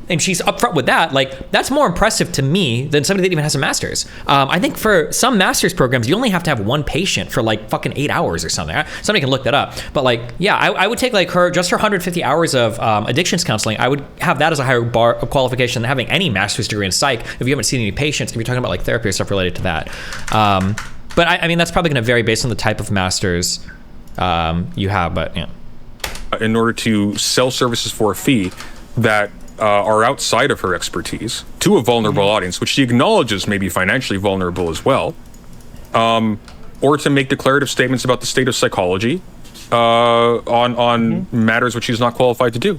And she's upfront with that. Like, that's more impressive to me than somebody that even has a master's. I think for some master's programs, you only have to have one patient for like fucking 8 hours or something. Somebody can look that up. But like, yeah, I would take like just her 150 hours of addictions counseling. I would have that as a higher bar of qualification than having any master's degree in psych if you haven't seen any patients, if you're talking about like therapy or stuff related to that. But I mean, that's probably going to vary based on the type of master's you have, but yeah. In order to sell services for a fee that are outside of her expertise to a vulnerable audience, which she acknowledges may be financially vulnerable as well, or to make declarative statements about the state of psychology on matters which she's not qualified to do.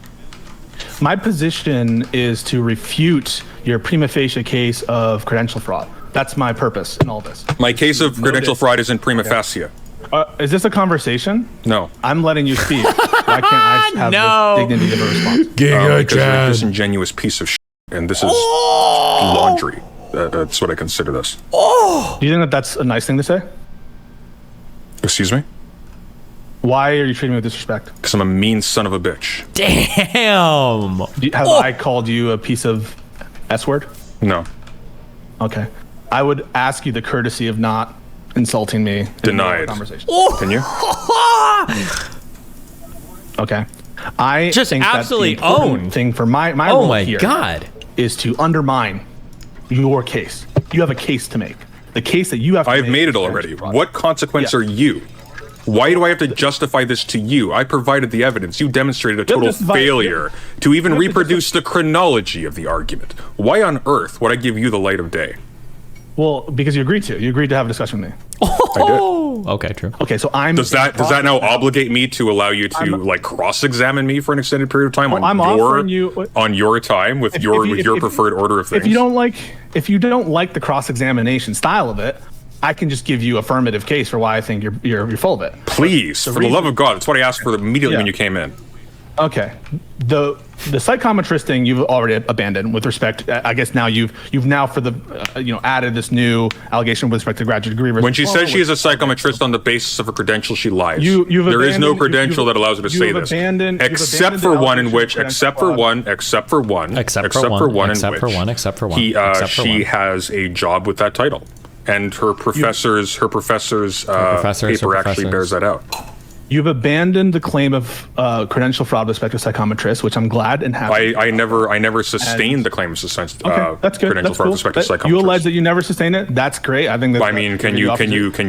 My position is to refute your prima facie case of credential fraud. That's my purpose in all this. My case of credential fraud isn't prima facie. Is this a conversation? No. I'm letting you speak. Why can't I have the dignity of a response? Because you're a disingenuous piece of shit, and this is laundry. That's what I consider this. Do you think that that's a nice thing to say? Excuse me? Why are you treating me with disrespect? Because I'm a mean son of a bitch. Damn. Have I called you a piece of S word? No. Okay. I would ask you the courtesy of not insulting me. Denied. Conversation. Can you? Okay. I just think absolutely that the important thing for my role here is to undermine your case. You have a case to make. The case that you have to I've made it already. What consequence are you? Why do I have to justify this to you? I provided the evidence. You demonstrated a total failure to even reproduce the chronology of the argument. Why on earth would I give you the light of day? Well, because you agreed to. You agreed to have a discussion with me. Oh, okay, true. Okay, so I'm. Does that now obligate me to allow you to like cross-examine me for an extended period of time on your time with your preferred order of things? If you don't like the cross-examination style of it, I can just give you affirmative case for why I think you're full of it. Please, for the love of God, that's what I asked for immediately when you came in. Okay, the psychometrist thing you've already abandoned with respect. I guess now you've now for the added this new allegation with respect to graduate degree. When she says she is a psychometrist on the basis of her credentials, she lies. There is no credential that allows her to say this, except for one in which she has a job with that title. And her professor's paper actually bears that out. You've abandoned the claim of credential fraud with respect to psychometrists, which I'm glad and happy. I never sustained the claim of Okay, that's good. credential That's fraud cool. with respect to psychometrists. You allege that you never sustained it. That's great. I think that's. I mean, can you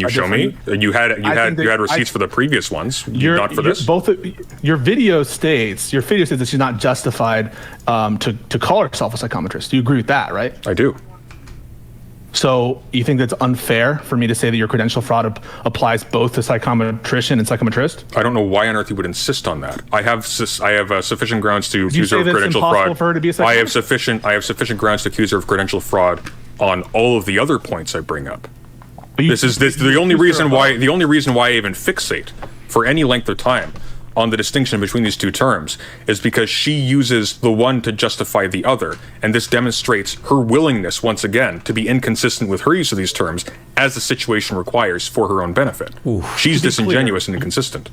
show me? You had receipts for the previous ones, not for this. Your video states that she's not justified to call herself a psychometrist. Do you agree with that, right? I do. So you think that's unfair for me to say that your credential fraud applies both to psychometrician and psychometrist? I don't know why on earth you would insist on that. I have sufficient grounds to accuse her of it's credential impossible fraud. for her to be a psychometrist? I have sufficient grounds to accuse her of credential fraud on all of the other points I bring up. The only reason why I even fixate for any length of time on the distinction between these two terms is because she uses the one to justify the other, and this demonstrates her willingness once again to be inconsistent with her use of these terms as the situation requires for her own benefit. She's disingenuous and inconsistent.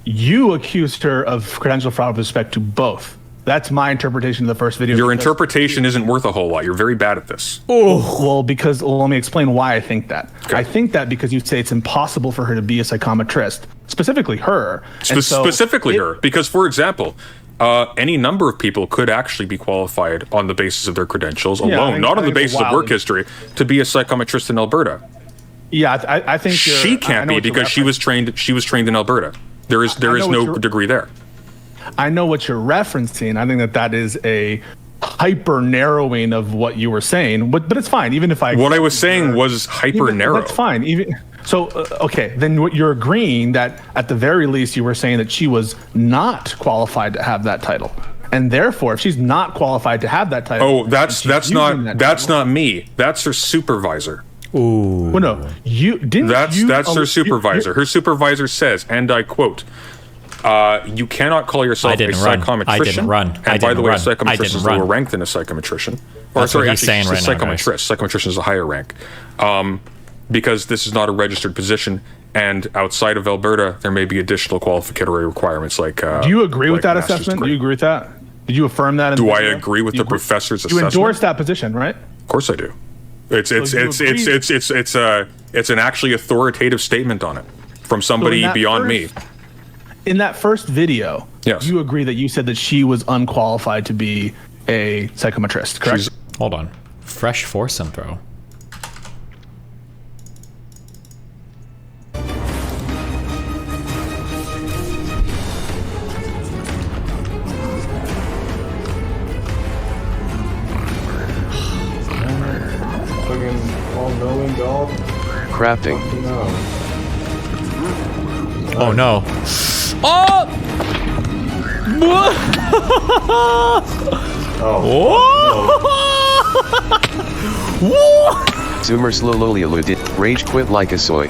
You accused her of credential fraud with respect to both. That's my interpretation of the first video. Your interpretation isn't worth a whole lot. You're very bad at this. Well, let me explain why I think that. Okay. I think that because you say it's impossible for her to be a psychometrist, specifically her. Specifically her, because, for example, any number of people could actually be qualified on the basis of their credentials alone, not on the basis of work history, to be a psychometrist in Alberta. Yeah, I think she can't be because she was trained in Alberta. There is no degree there. I know what you're referencing. I think that is a hyper narrowing of what you were saying, but it's fine. Even if what I was saying was hyper narrow. That's fine. Okay, then what you're agreeing that at the very least you were saying that she was not qualified to have that title, and therefore if she's not qualified to have that title, that's not me. That's her supervisor. Ooh. Well, no, that's her supervisor. Her supervisor says, and I quote, you cannot call yourself a psychometrician. I didn't run. And by the way, a psychometrician is lower ranked than a psychometrician. That's what he's saying right now, psychometrist. Psychometrician is a higher rank. Because this is not a registered position, and outside of Alberta, there may be additional qualificatory requirements like. Do you agree with that assessment? Do you agree with that? Did you affirm that? Do I agree with the professor's assessment? You endorse that position, right? Of course I do. It's an actually authoritative statement on it from somebody beyond me. In that first video, yes, you agree that you said that she was unqualified to be a psychometrist, correct? Hold on. Fresh foursome throw. All-knowing God. Crafting. No. Oh no. Oh! Zoomer slowly did rage quit like a soy.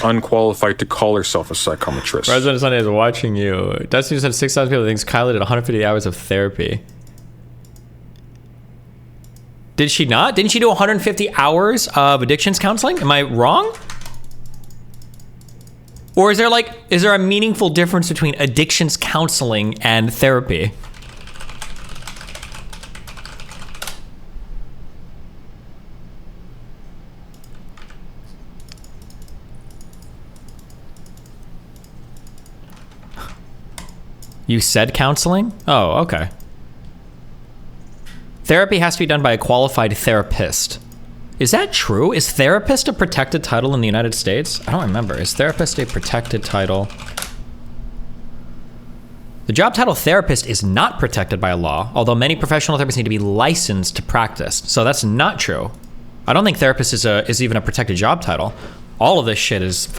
Unqualified to call herself a psychometrist. President Sunday is watching you. Destiny said 6,000 people thinks Kyla did 150 hours of therapy. Did she not? Didn't she do 150 hours of addictions counseling? Am I wrong? Or is there a meaningful difference between addictions counseling and therapy? You said counseling? Oh, okay. Therapy has to be done by a qualified therapist. Is that true? Is therapist a protected title in the United States? I don't remember. Is therapist a protected title? The job title therapist is not protected by law, although many professional therapists need to be licensed to practice. So that's not true. I don't think therapist is even a protected job title. All of this shit is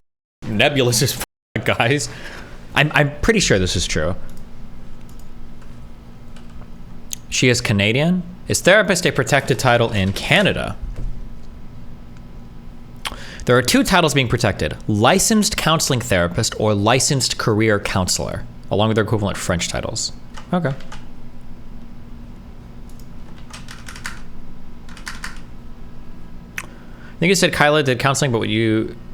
nebulous as guys. I'm pretty sure this is true. She is Canadian. Is therapist a protected title in Canada? There are two titles being protected: licensed counseling therapist or licensed career counselor, along with their equivalent French titles. Okay. I think you said Kyla did counseling, but what you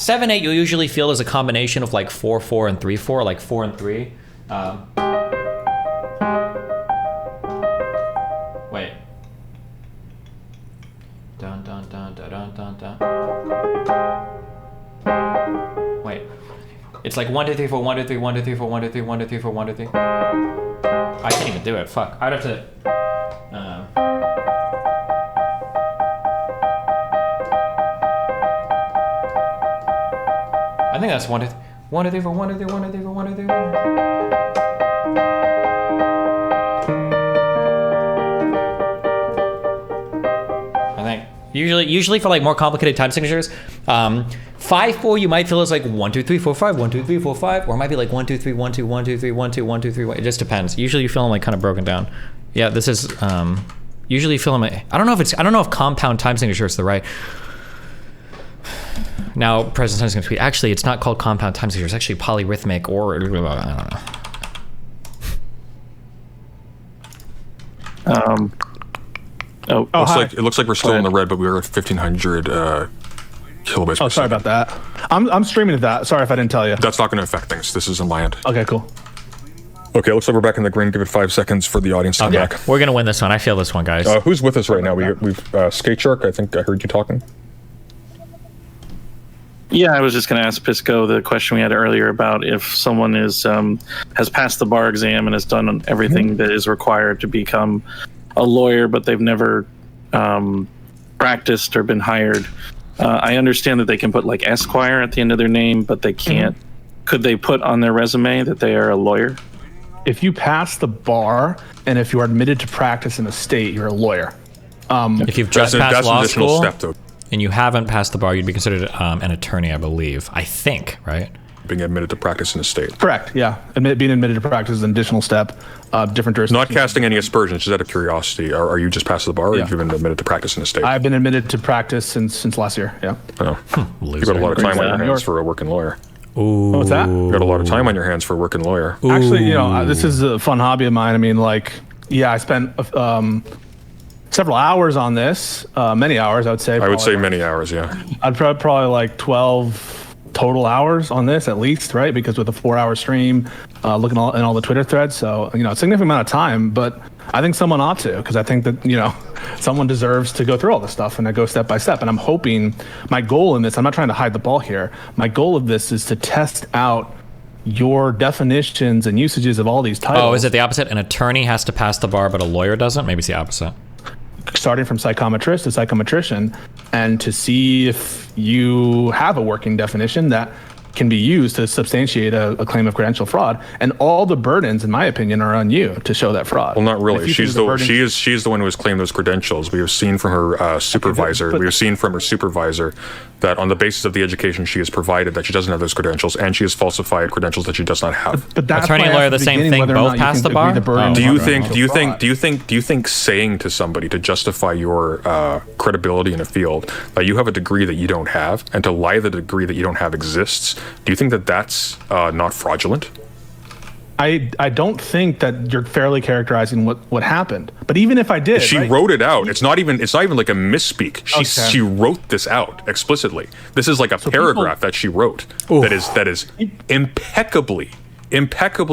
7-8 you'll usually feel is a combination of like 4-4 and 3-4, like 4 and 3. Wait. Dun dun dun dun dun dun dun. Wait. It's like 1 2 3 4 1 2 3 1 2 3 4 1 2 3 1 2 3 4 1 2 3. I can't even do it. Fuck. I'd have to. I think that's 1 2 3 4 1 2 3 1 2 3 4 1 2 3 1. I think usually for like more complicated time signatures, 5-4 you might feel as like 1 2 3 4 5 1 2 3 4 5, or it might be like 1 2 3 1 2 1 2 3 1 2 1 2 3 1. It just depends. Usually you feel them like kind of broken down. Yeah, this is usually you feel them. I don't know if compound time signature is the right. Now, President Tennis going to tweet. Actually, it's not called compound time signature. It's actually polyrhythmic, or I don't know. It looks like we're still in the red, but we were at 1500 kilobytes. Oh, sorry about that. I'm streaming to that. Sorry if I didn't tell you. That's not going to affect things. This is in my end. Okay, cool. Okay, looks like we're back in the green. Give it 5 seconds for the audience to come back. We're gonna win this one. I feel this one, guys. Who's with us right now? We've Skate Shark. I think I heard you talking. Yeah, I was just going to ask Pisco the question we had earlier about if someone is has passed the bar exam and has done everything that is required to become a lawyer, but they've never practiced or been hired. I understand that they can put like Esquire at the end of their name, but they can't. Could they put on their resume that they are a lawyer? If you pass the bar and if you are admitted to practice in a state, you're a lawyer. If you've just passed law school step, though. And you haven't passed the bar, you'd be considered an attorney, I believe. I think, right? Being admitted to practice in a state. Correct, yeah. Being admitted to practice is an additional step. Different jurisdictions. Not casting any aspersions, just out of curiosity. Are you just past the bar, or have you been admitted to practice in a state? I've been admitted to practice since last year, yeah. Oh. You got a lot of time on your hands for a working lawyer. Ooh. What's that? You got a lot of time on your hands for a working lawyer. Ooh. Actually, this is a fun hobby of mine. I mean, like, yeah, I spent several hours on this, many hours, I would say. I would say many hours, yeah. I'd probably like 12 total hours on this at least, right? Because with a 4-hour stream, looking in all the Twitter threads, so a significant amount of time. But I think someone ought to, because I think that someone deserves to go through all this stuff and I go step by step. And I'm hoping my goal in this, I'm not trying to hide the ball here. My goal of this is to test out your definitions and usages of all these titles. Oh, is it the opposite? An attorney has to pass the bar, but a lawyer doesn't? Maybe it's the opposite. Starting from psychometrist to psychometrician, and to see if you have a working definition that can be used to substantiate a claim of credential fraud. And all the burdens, in my opinion, are on you to show that fraud. Well, not really. She's the one who has claimed those credentials. We have seen from her supervisor. We have seen from her supervisor that on the basis of the education she has provided, that she doesn't have those credentials, and she has falsified credentials that she does not have. But that's attorney and lawyer the same thing. Both pass the bar. Do you think saying to somebody to justify your credibility in a field that you have a degree that you don't have, and to lie the degree that you don't have exists? Do you think that that's not fraudulent? I don't think that you're fairly characterizing what happened. But even if I did, she wrote it out. It's not even like a misspeak. She wrote this out explicitly. This is like a paragraph that she wrote that is impeccably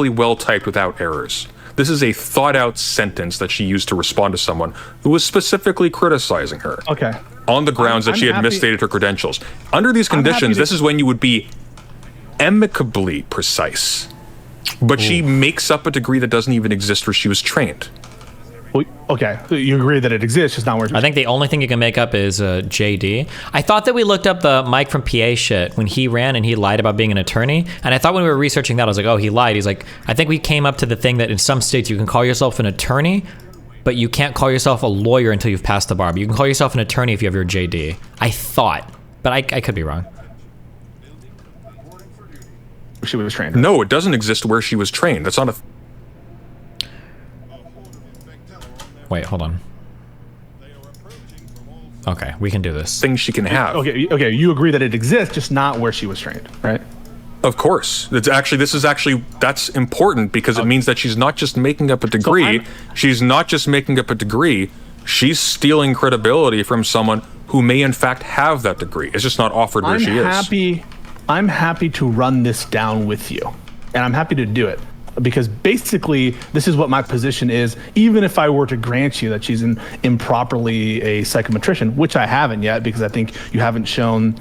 well typed without errors. This is a thought out sentence that she used to respond to someone who was specifically criticizing her. Okay. On the grounds that she had misstated her credentials. Under these conditions, this is when you would be amicably precise. But she makes up a degree that doesn't even exist where she was trained. Well, okay, you agree that it exists, just not where. I think the only thing you can make up is JD. I thought that we looked up the Mike from PA shit when he ran and he lied about being an attorney. And I thought when we were researching that, I was like, oh, he lied. He's like, I think we came up to the thing that in some states you can call yourself an attorney, but you can't call yourself a lawyer until you've passed the bar. But you can call yourself an attorney if you have your JD. I thought, but I could be wrong. She was trained. No, it doesn't exist where she was trained. That's not a... Wait, hold on. Okay, we can do this. Thing she can have. Okay, you agree that it exists, just not where she was trained, right? Of course. That's important because it means that she's not just making up a degree. She's not just making up a degree. She's stealing credibility from someone who may in fact have that degree. It's just not offered where she is. I'm happy to run this down with you, and I'm happy to do it. Because basically, this is what my position is. Even if I were to grant you that she's improperly a psychometrician, which I haven't yet, because I think you haven't shown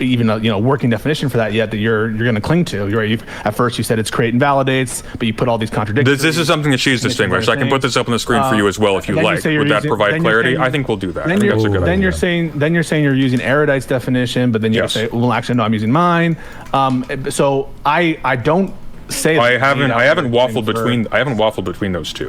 even a working definition for that yet that you're going to cling to. At first, you said it's create and validates, but you put all these contradictions. This is something that she's distinguished. I can put this up on the screen for you as well if you like. Would that provide clarity? I think we'll do that. I think that's a good idea. Then you're saying you're using Erudite's definition, but then you say, well, actually, no, I'm using mine. So I don't say I haven't waffled between those two.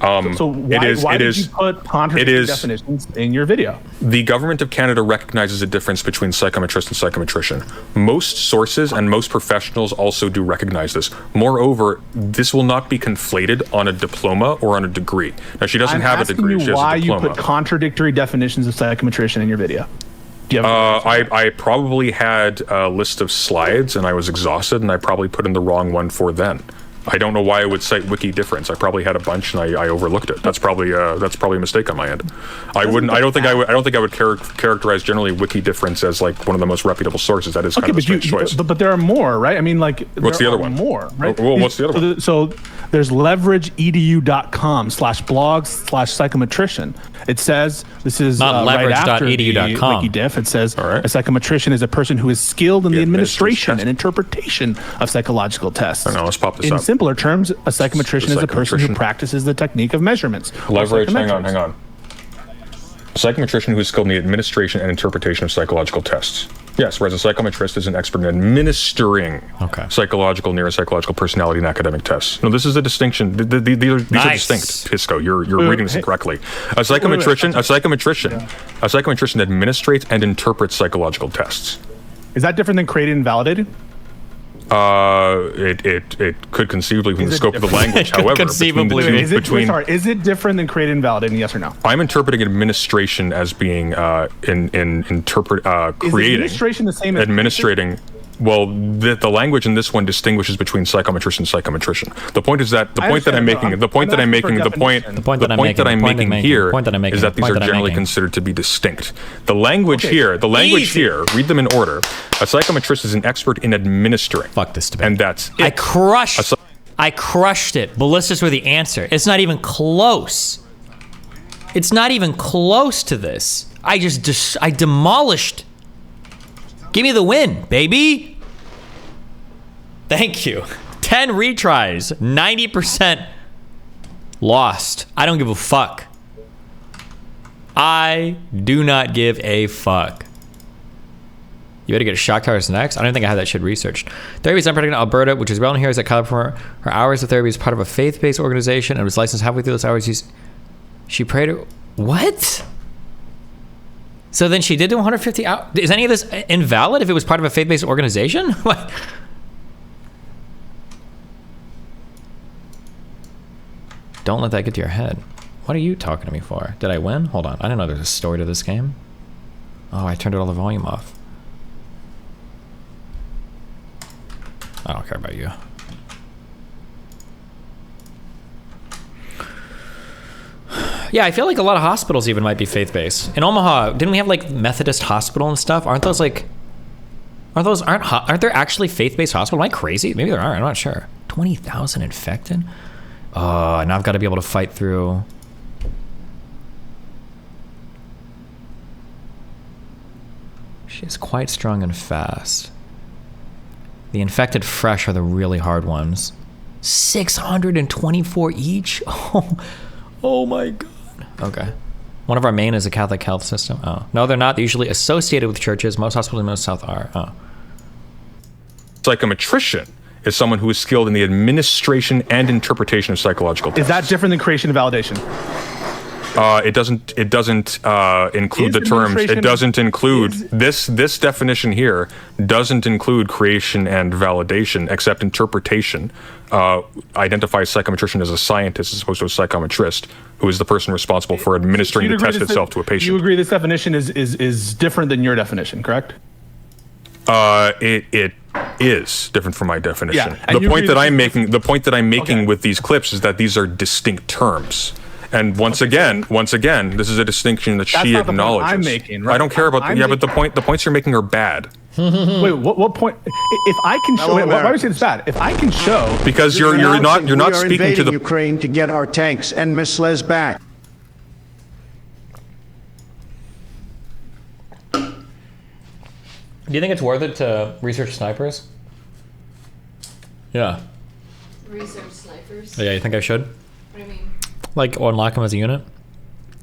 So why did you put contradicting definitions in your video? The government of Canada recognizes a difference between psychometrist and psychometrician. Most sources and most professionals also do recognize this. Moreover, this will not be conflated on a diploma or on a degree. Now, she doesn't have a degree. She has a diploma. Why you put contradictory definitions of psychometrician in your video? I probably had a list of slides and I was exhausted and I probably put in the wrong one for then. I don't know why I would cite wiki difference. I probably had a bunch and I overlooked it. That's probably a mistake on my end. I don't think I would characterize generally wiki difference as like one of the most reputable sources. That is kind of a strange choice. But there are more, right? I mean, like, what's the other one? More, right? Well, what's the other one? So there's leverageedu.com/blogs/psychometrician. It says, this is not right after the leverage.edu.com. wiki diff. It says, right. A psychometrician is a person who is skilled in the administration and interpretation of psychological tests. Now let's pop this up. In simpler terms, a psychometrician is a person who practices the technique of measurements. Leverage, hang on. A psychometrician who is skilled in the administration and interpretation of psychological tests. Yes, whereas a psychometrist is an expert in administering psychological, neuropsychological, personality, and academic tests. No, this is a distinction. These are distinct. Pisco, you're reading this incorrectly. A psychometrician administrates and interprets psychological tests. Is that different than creating and validating? It could conceivably within the scope of the language. However, is it different than creating and validating? Yes or no? I'm interpreting administration as being creating. Is administration the same as administrating? Well, the language in this one distinguishes between psychometrist and psychometrician. The point is that the point that I'm making here is that these are generally considered to be distinct. The language here, read them in order. A psychometrist is an expert in administering. Fuck this debate. And that's it. I crushed it. Ballistas were the answer. It's not even close. It's not even close to this. I demolished. Give me the win, baby. Thank you. 10 retries, 90% lost. I don't give a fuck. I do not give a fuck. You had to get a shock towers next? I don't think I had that shit researched. Therapy is unprotected in Alberta, which is relevant here, is that California, her hours of therapy is part of a faith-based organization and was licensed halfway through those hours. She prayed. What? So then she did do 150 hours. Is any of this invalid if it was part of a faith-based organization? What? Don't let that get to your head. What are you talking to me for? Did I win? Hold on. I didn't know there's a story to this game. Oh, I turned all the volume off. I don't care about you. Yeah, I feel like a lot of hospitals even might be faith-based. In Omaha, didn't we have like Methodist Hospital and stuff? Aren't there actually faith-based hospitals? Am I crazy? Maybe there are. I'm not sure. 20,000 infected? Oh, now I've got to be able to fight through. She's quite strong and fast. The infected fresh are the really hard ones. 624 each? Oh my god. Okay. One of our main is a Catholic health system. Oh. No, they're not. They're usually associated with churches. Most hospitals in the South are. Oh. Psychometrician is someone who is skilled in the administration and interpretation of psychological tests. Is that different than creation and validation? It doesn't include the terms. It doesn't include this definition here doesn't include creation and validation, except interpretation. Identifies psychometrician as a scientist as opposed to a psychometrist, who is the person responsible for administering the test itself to a patient. You agree this definition is different than your definition, correct? It is different from my definition. Yeah, the point that I'm making with these clips is that these are distinct terms. And once again, this is a distinction that she acknowledges. I'm making, right? I don't care about but the points you're making are bad. Wait, what point? If I can show, wait, why are you saying it's bad? If I can show, because you're not speaking to the Ukraine to get our tanks and missiles back. Do you think it's worth it to research snipers? Yeah. Research snipers? Yeah, you think I should? What do you mean? Like, unlock them as a unit?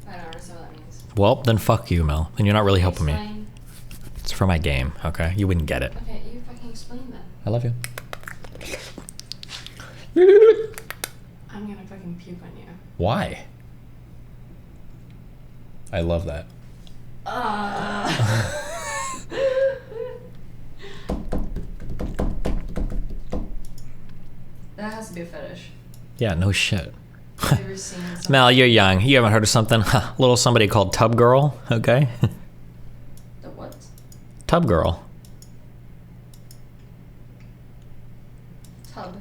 I don't understand what that means. Well, then fuck you, Mel. And you're not really helping me. Explain. It's for my game, okay? You wouldn't get it. Okay, you fucking explain that. I love you. I'm gonna fucking puke on you. Why? I love that. That has to be a fetish. Yeah, no shit. Have you ever seen something? Mel, you're young. You haven't heard of something? Little somebody called Tub Girl, okay? The what? Tub Girl. Tub.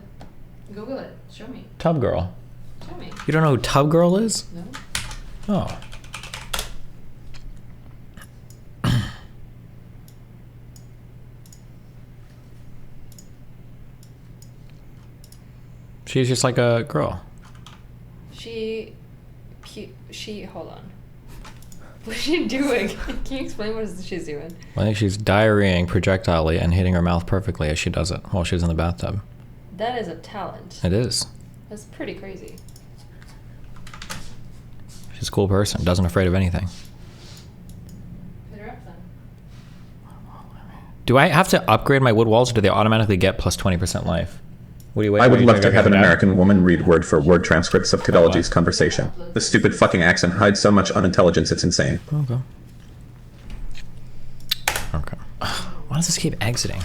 Google it. Show me. Tub Girl. Show me. You don't know who Tub Girl is? No. Oh. She's just like a girl. She, hold on. What is she doing? Can you explain what she's doing? I think she's diarrheaing projectilely and hitting her mouth perfectly as she does it while she's in the bathtub. That is a talent. It is. That's pretty crazy. She's a cool person. Doesn't afraid of anything. Hit her up then. Do I have to upgrade my wood walls or do they automatically get plus 20% life? What do you wait? I would love to have an American woman read word for word transcripts of Kadology's conversation. The stupid fucking accent hides so much unintelligence, it's insane. Okay. Okay. Why does this keep exiting?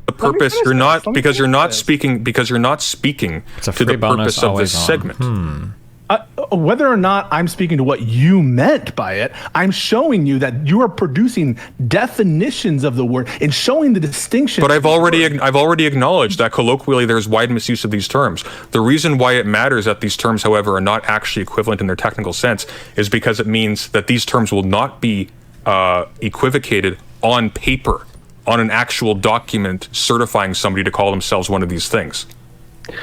The purpose you're not because you're not speaking to the purpose of this segment. Whether or not I'm speaking to what you meant by it, I'm showing you that you are producing definitions of the word and showing the distinction. But I've already acknowledged that colloquially there's wide misuse of these terms. The reason why it matters that these terms, however, are not actually equivalent in their technical sense is because it means that these terms will not be equivocated on paper, on an actual document certifying somebody to call themselves one of these things.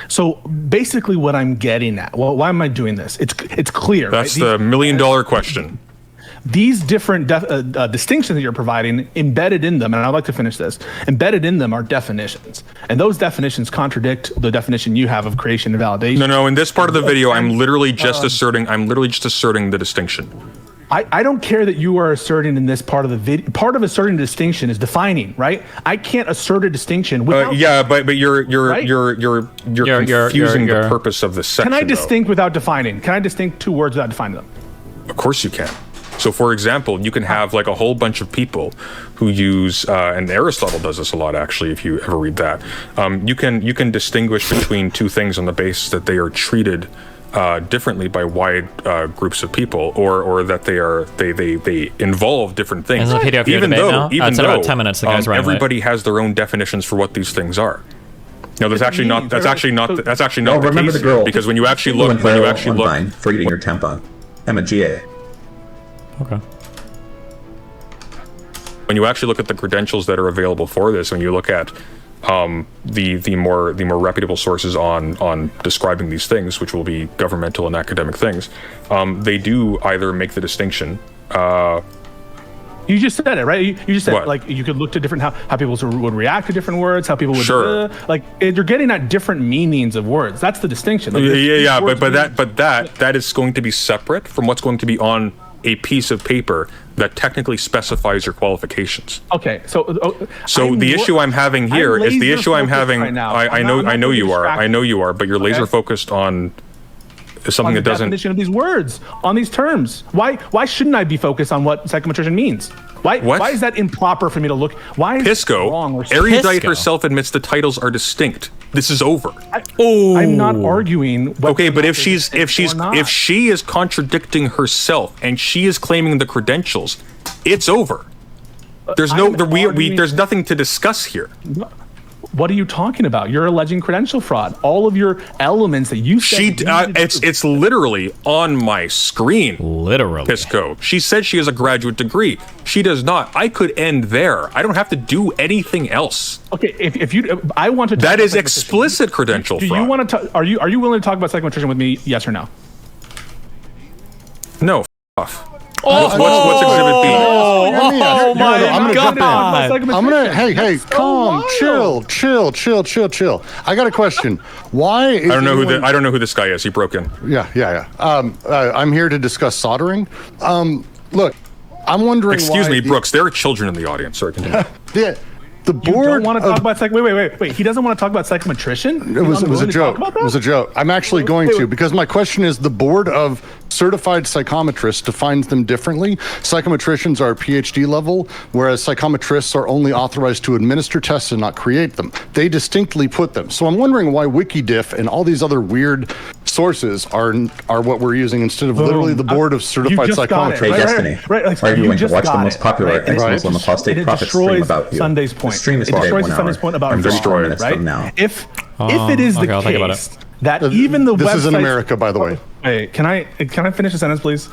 So basically what I'm getting at, well, why am I doing this? It's clear. That's right? the million-dollar question. These different distinctions that you're providing, embedded in them, and I'd like to finish this, embedded in them are definitions. And those definitions contradict the definition you have of creation and validation. No, in this part of the video, I'm literally just asserting the distinction. I don't care that you are asserting in this part of the video. Part of asserting a distinction is defining, right? I can't assert a distinction without. Yeah, but you're confusing the purpose of this section. Can I distinct without defining? Can I distinct two words without defining them? Of course you can. So, for example, you can have like a whole bunch of people who use, and Aristotle does this a lot, actually, if you ever read that. You can distinguish between two things on the basis that they are treated differently by wide groups of people, or that they involve different things. Even though about 10 minutes, the guy's running everybody has their own definitions for what these things are. No, that's actually not the remember case the girl, because when you actually look for eating your tampon, Emma G.A. Okay. When you actually look at the credentials that are available for this, when you look at the more reputable sources on describing these things, which will be governmental and academic things, they do either make the distinction. You just said it, right? You just said What? like you could look to different how people would react to different words, how people would Sure. like you're getting at different meanings of words. That's the distinction. Like, Yeah, but that is going to be separate from what's going to be on a piece of paper that technically specifies your qualifications. Okay, so the issue I'm having here is the issue I'm having. Right now. I know you are, but you're laser focused on something that doesn't. Definition of these words on these terms. Why shouldn't I be focused on what psychometrician means? Why is that improper for me to look? Why is Pisco, wrong or erudite herself admits the titles are distinct. This is over. I'm not arguing. Okay, but if she is contradicting herself and she is claiming the credentials, it's over. There's there's nothing to discuss here. What are you talking about? You're alleging credential fraud. All of your elements that you said. It's literally on my screen. Literally. Pisco. She said she has a graduate degree. She does not. I could end there. I don't have to do anything else. Okay, if you, I want to. That is explicit credential fraud. Do you want to? Are you willing to talk about psychometrician with me? Yes or no? No. F off. What's exhibit B? Oh my God! I'm gonna. Hey, calm, chill. I got a question. Why? Is I don't know who this guy is. He broke in. Yeah. I'm here to discuss soldering. Look, I'm wondering. Excuse me, Brooks. There are children in the audience. Sorry, continue. Yeah. The board. You don't want to talk about wait. He doesn't want to talk about psychometrician? It was a joke. It was a joke. I'm actually going to, because my question is, the board of certified psychometrists defines them differently. Psychometricians are PhD level, whereas psychometrists are only authorized to administer tests and not create them. They distinctly put them. So I'm wondering why WikiDiff and all these other weird sources are what we're using instead of literally the board of certified psychometrists. Hey, Destiny. Are you going to watch the most popular ex-Muslim apostate prophet stream about you? Sunday's point. The stream is it today destroys 1 Sunday's hour. point about I'm 34 fraud, minutes right? from now. If it is the case that even the this is in websites- America, by the way. Hey, can I finish the sentence, please?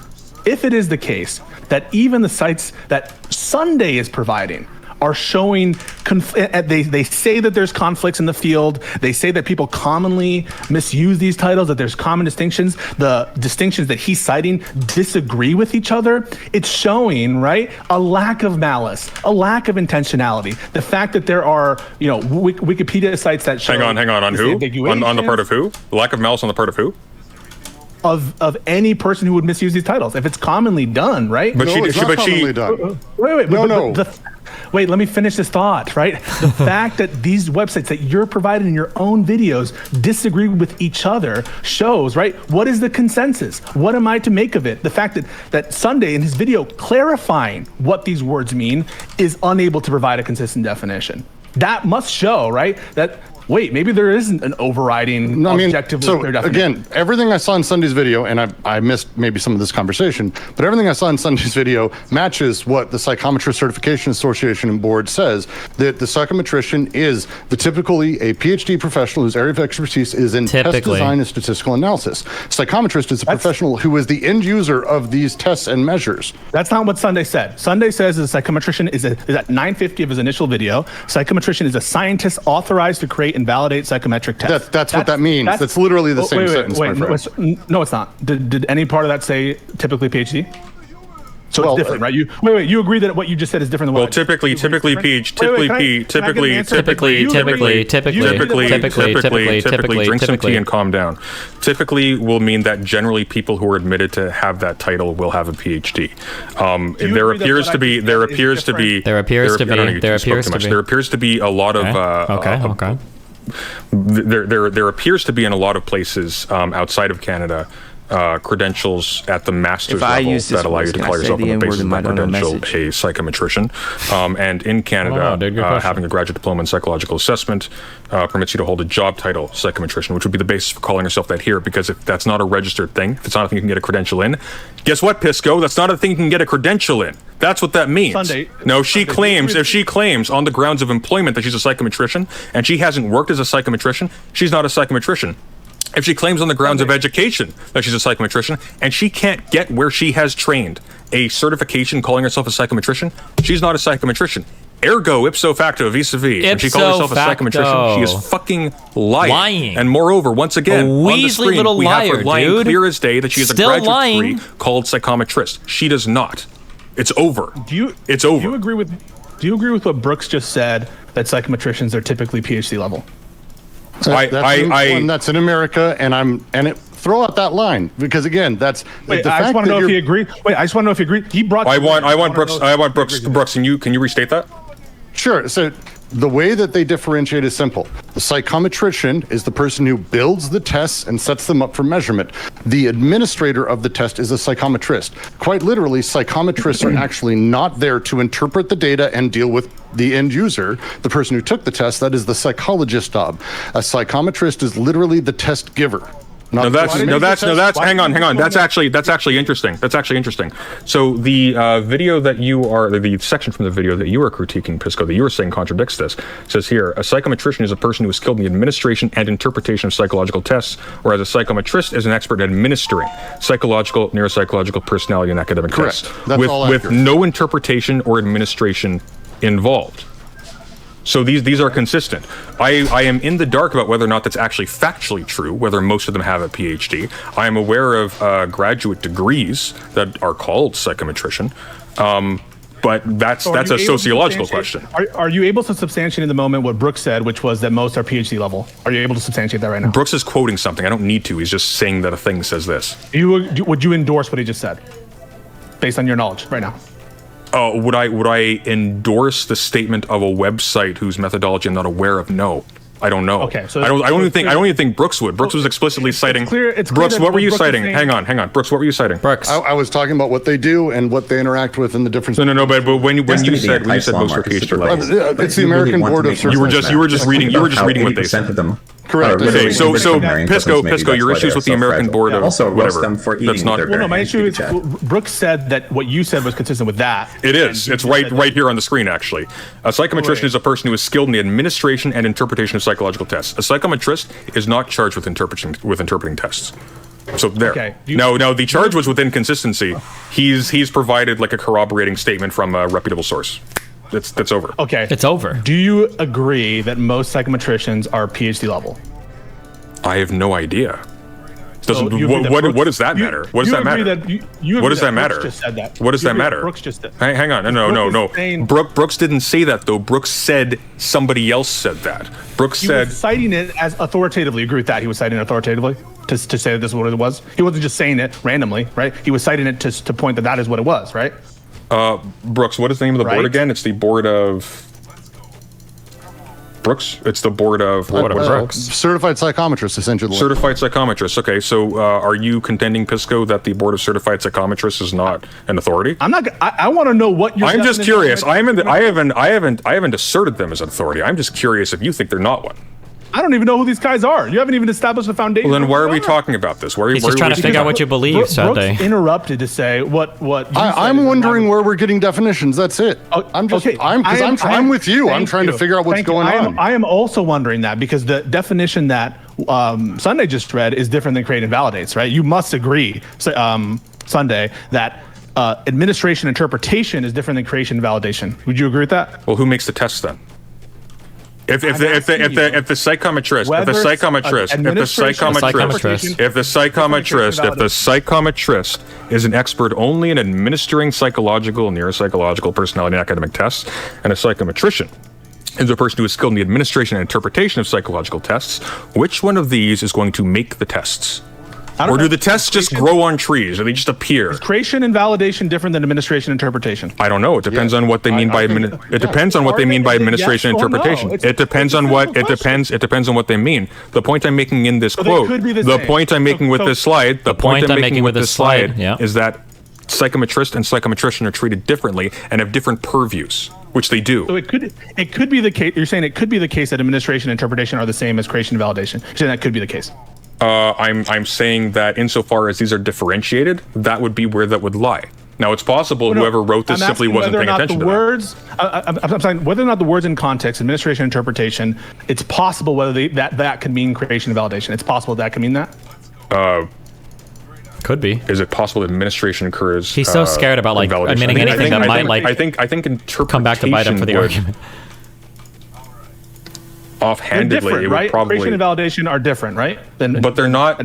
If it is the case that even the sites that Sunday is providing are showing, they say that there's conflicts in the field. They say that people commonly misuse these titles, that there's common distinctions. The distinctions that he's citing disagree with each other. It's showing, right, a lack of malice, a lack of intentionality. The fact that there are, Wikipedia sites that show. Hang on. On who? On the part of who? Lack of malice on the part of who? Of any person who would misuse these titles, if it's commonly done, right? But it's not commonly done. Wait, let me finish this thought, right? The fact that these websites that you're providing in your own videos disagree with each other shows, right? What is the consensus? What am I to make of it? The fact that Sunday in his video clarifying what these words mean is unable to provide a consistent definition. That must show, right? That maybe there isn't an overriding objectively clear definition. Again, everything I saw in Sunday's video, and I missed maybe some of this conversation, but everything I saw in Sunday's video matches what the Psychometrist Certification Association and Board says, that the psychometrician is typically a PhD professional whose area of expertise is in test design and statistical analysis. Psychometrist is a professional who is the end user of these tests and measures. That's not what Sunday said. Sunday says the psychometrician is at 950 of his initial video. Psychometrician is a scientist authorized to create and validate psychometric tests. That's what that means. That's literally the same sentence, my friend. No, it's not. Did any part of that say typically PhD? So it's different, right? You agree that what you just said is different than what? Well, typically drink some tea and calm down. Typically will mean that generally people who are admitted to have that title will have a PhD. There appears to be a lot of there appears to be in a lot of places outside of Canada credentials at the master's level that allow you to call yourself on the basis of that credential a psychometrician. And in Canada, having a graduate diploma in psychological assessment permits you to hold a job title psychometrician, which would be the basis for calling yourself that here, because if that's not a registered thing, if it's not a thing you can get a credential in, guess what, Pisco? That's not a thing you can get a credential in. That's what that means. If she claims on the grounds of employment that she's a psychometrician and she hasn't worked as a psychometrician, she's not a psychometrician. If she claims on the grounds of education that she's a psychometrician and she can't get where she has trained a certification calling herself a psychometrician, she's not a psychometrician. Ergo, ipso facto, vis-a-vis, when she calls herself a psychometrician, she is fucking lying. And moreover, once again, on the screen, we have her lying clear as day that she has a graduate degree called psychometrist. She does not. It's over. It's over. Do you agree with what Brooks just said, that psychometricians are typically PhD level? That's in America, throw out that line, because again, that's. I just want to know if he agreed. I just want to know if he agreed. He brought. I want Brooks. Brooks, can you restate that? Sure. So the way that they differentiate is simple. The psychometrician is the person who builds the tests and sets them up for measurement. The administrator of the test is a psychometrist. Quite literally, psychometrists are actually not there to interpret the data and deal with the end user, the person who took the test. That is the psychologist's job. A psychometrist is literally the test giver. No, that's hang on. That's actually interesting. So the video that you are, the section from the video that you are critiquing, Pisco, that you were saying contradicts this. It says here, a psychometrician is a person who is skilled in the administration and interpretation of psychological tests, whereas a psychometrist is an expert in administering psychological, neuropsychological, personality, and academic tests, with no interpretation or administration involved. So these are consistent. I am in the dark about whether or not that's actually factually true, whether most of them have a PhD. I am aware of graduate degrees that are called psychometrician, but that's a sociological question. Are you able to substantiate in the moment what Brooks said, which was that most are PhD level? Are you able to substantiate that right now? Brooks is quoting something. I don't need to. He's just saying that a thing says this. Would you endorse what he just said, based on your knowledge right now? Would I endorse the statement of a website whose methodology I'm not aware of? No, I don't know. Okay, so I don't even think Brooks would. Brooks was explicitly citing. Brooks, what were you citing? Hang on. Brooks, what were you citing? Brooks. I was talking about what they do and what they interact with and the difference. No. But when you said most are PhD level, it's the American Board of Certification. You were just reading what they said. Correct. Okay, so Pisco, your issues with the American Board of whatever. That's not. Well, no, my issue is Brooks said that what you said was consistent with that. It is. It's right here on the screen, actually. A psychometrician is a person who is skilled in the administration and interpretation of psychological tests. A psychometrist is not charged with interpreting tests. So there. Okay. Now the charge was with inconsistency. He's provided like a corroborating statement from a reputable source. That's over. Okay. It's over. Do you agree that most psychometricians are PhD level? I have no idea. What does that matter? What does that matter? What does that matter? What does that matter? Brooks just said. Hang on. No. Brooks didn't say that though. Brooks said somebody else said that. Brooks said. He was citing it as authoritatively. Agree with that? He was citing it authoritatively to say that this is what it was. He wasn't just saying it randomly, right? He was citing it to point that is what it was, right? Brooks, what is the name of the board again? It's the board of Brooks. It's the board of Brooks. Certified psychometrist, essentially. Certified psychometrist. Okay, so are you contending, Pisco, that the board of certified psychometrists is not an authority? I'm not. I want to know what you're. I'm just curious. I haven't asserted them as an authority. I'm just curious if you think they're not one. I don't even know who these guys are. You haven't even established a foundation. Well, then why are we talking about this? He's just trying to figure out what you believe, Sunday. Brooks interrupted to say what I'm wondering where we're getting definitions. That's it. I'm with you. I'm trying to figure out what's going on. I am also wondering that because the definition that Sunday just read is different than create and validates, right? You must agree, Sunday, that administration interpretation is different than creation and validation. Would you agree with that? Well, who makes the test then? If the psychometrist is an expert only in administering psychological, neuropsychological, personality, and academic tests, and a psychometrician is a person who is skilled in the administration and interpretation of psychological tests, which one of these is going to make the tests? Or do the tests just grow on trees, or they just appear? Is creation and validation different than administration interpretation? I don't know. It depends on what they mean by administration interpretation. It depends on what they mean. The point I'm making in this quote, the point I'm making with this slide, is that psychometrist and psychometrician are treated differently and have different purviews, which they do. So it could be the case. You're saying it could be the case that administration and interpretation are the same as creation and validation. You're saying that could be the case. I'm saying that insofar as these are differentiated, that would be where that would lie. Now, it's possible whoever wrote this simply wasn't paying attention to that. I'm saying whether or not the words in context, administration, interpretation, it's possible whether that could mean creation and validation. It's possible that could mean that. Could be. Is it possible that administration occurs? He's so scared about admitting anything that might I think interpretation come back to bite him for the argument. Offhandedly, it would right? probably Creation and validation are different, right? But they're not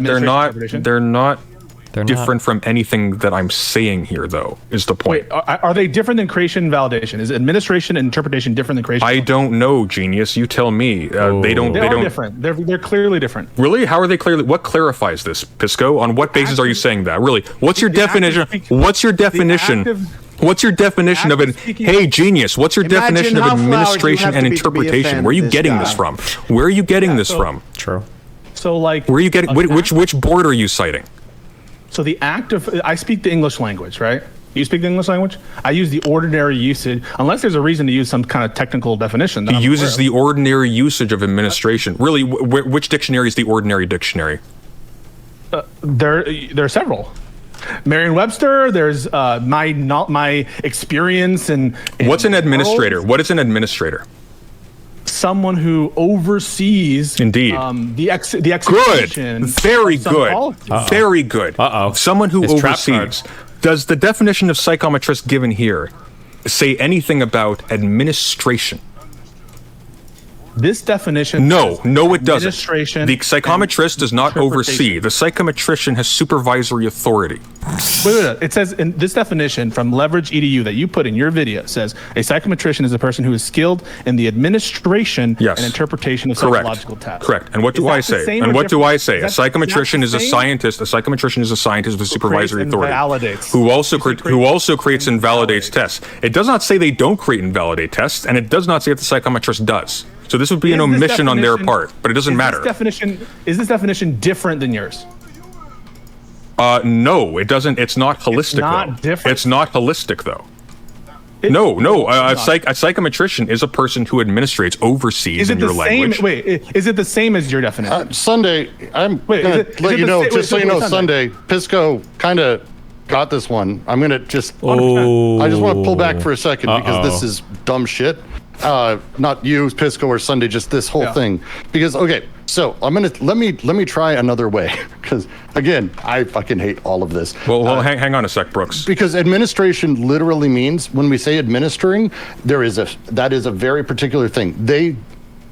different from anything that I'm saying here, though, is the point. Wait, are they different than creation and validation? Is administration and interpretation different than creation? I don't know, Genius. You tell me. They don't different. They're clearly different. Really? How are they clearly? What clarifies this, Pisco? On what basis are you saying that? Really? What's your definition? What's your definition? What's your definition of it? Hey, Genius, what's your definition of administration and interpretation? Where are you getting this from? Where are you getting this from? True. So, like, where are you getting? Which board are you citing? So the act of, I speak the English language, right? You speak the English language? I use the ordinary usage, unless there's a reason to use some kind of technical definition. He uses the ordinary usage of administration. Really, which dictionary is the ordinary dictionary? There are several. Merriam-Webster. There's my experience in What's an administrator? world. What is an administrator? Someone who oversees Indeed the execution. Good. Very good. Very good. Someone who oversees. Does the definition of psychometrist given here say anything about administration? This definition. No, it doesn't. Administration. The psychometrist does not oversee. The psychometrician has supervisory authority. Wait. It says in this definition from Leverage EDU that you put in your video, it says a psychometrician is a person who is skilled in the administration and interpretation of psychological tests. Correct. And what do I say? And what do I say? A psychometrician is a scientist. A psychometrician is a scientist with supervisory authority who also creates and validates tests. It does not say they don't create and validate tests, and it does not say that the psychometrist does. So this would be an omission on their part, but it doesn't matter. Is this definition different than yours? No, it doesn't. It's not holistic. It's not holistic, though. No. A psychometrician is a person who administrates, oversees in your language. Is it the same as your definition? Sunday, I'm gonna let you know, just so you know, Sunday, Pisco kind of got this one. I'm gonna just, I just want to pull back for a second because this is dumb shit. Not you, Pisco, or Sunday, just this whole thing. Because so I'm gonna let me try another way. Because again, I fucking hate all of this. Well, hang on a sec, Brooks. Because administration literally means when we say administering, that is a very particular thing. They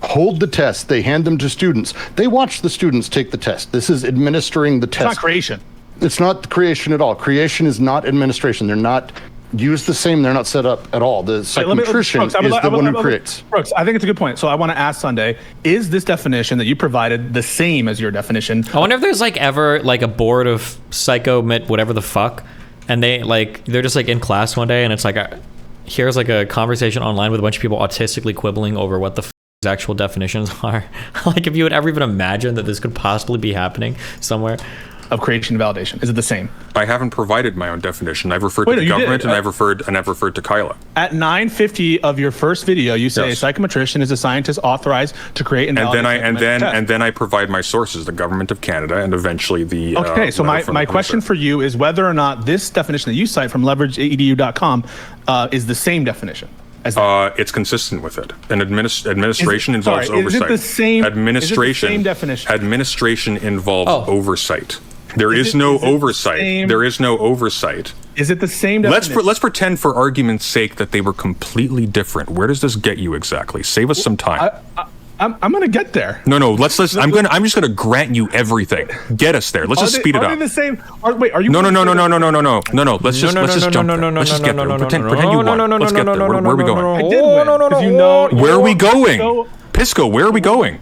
hold the test, they hand them to students, they watch the students take the test. This is administering the test. It's not creation. It's not creation at all. Creation is not administration. They're not used the same. They're not set up at all. The psychometrician is the one who creates. Brooks, I think it's a good point. So I want to ask Sunday, is this definition that you provided the same as your definition? I wonder if there's ever a board of whatever the fuck, and they're just in class one day and it's here's a conversation online with a bunch of people autistically quibbling over what the actual definitions are. If you would ever even imagine that this could possibly be happening somewhere. Of creation and validation. Is it the same? I haven't provided my own definition. I've referred to the government, and I've referred to Kyla. At 9:50 of your first video, you say a psychometrician is a scientist authorized to create and validate. And then I provide my sources: the government of Canada, and eventually the. Okay, so my question for you is whether or not this definition that you cite from leverageedu.com is the same definition. It's consistent with it. And administration involves oversight. Is it the same? Administration. Is it the same definition? Administration involves oversight. There is no oversight. There is no oversight. Is it the same definition? Let's pretend for argument's sake that they were completely different. Where does this get you exactly? Save us some time. I'm gonna get there. No. Let's. I'm just gonna grant you everything. Get us there. Let's just speed it up. Are they the same? Are you? No. Let's just jump there. Let's just get there. Pretend you won. Let's get there. Where are we going? I did win. Where are we going? Pisco, where are we going?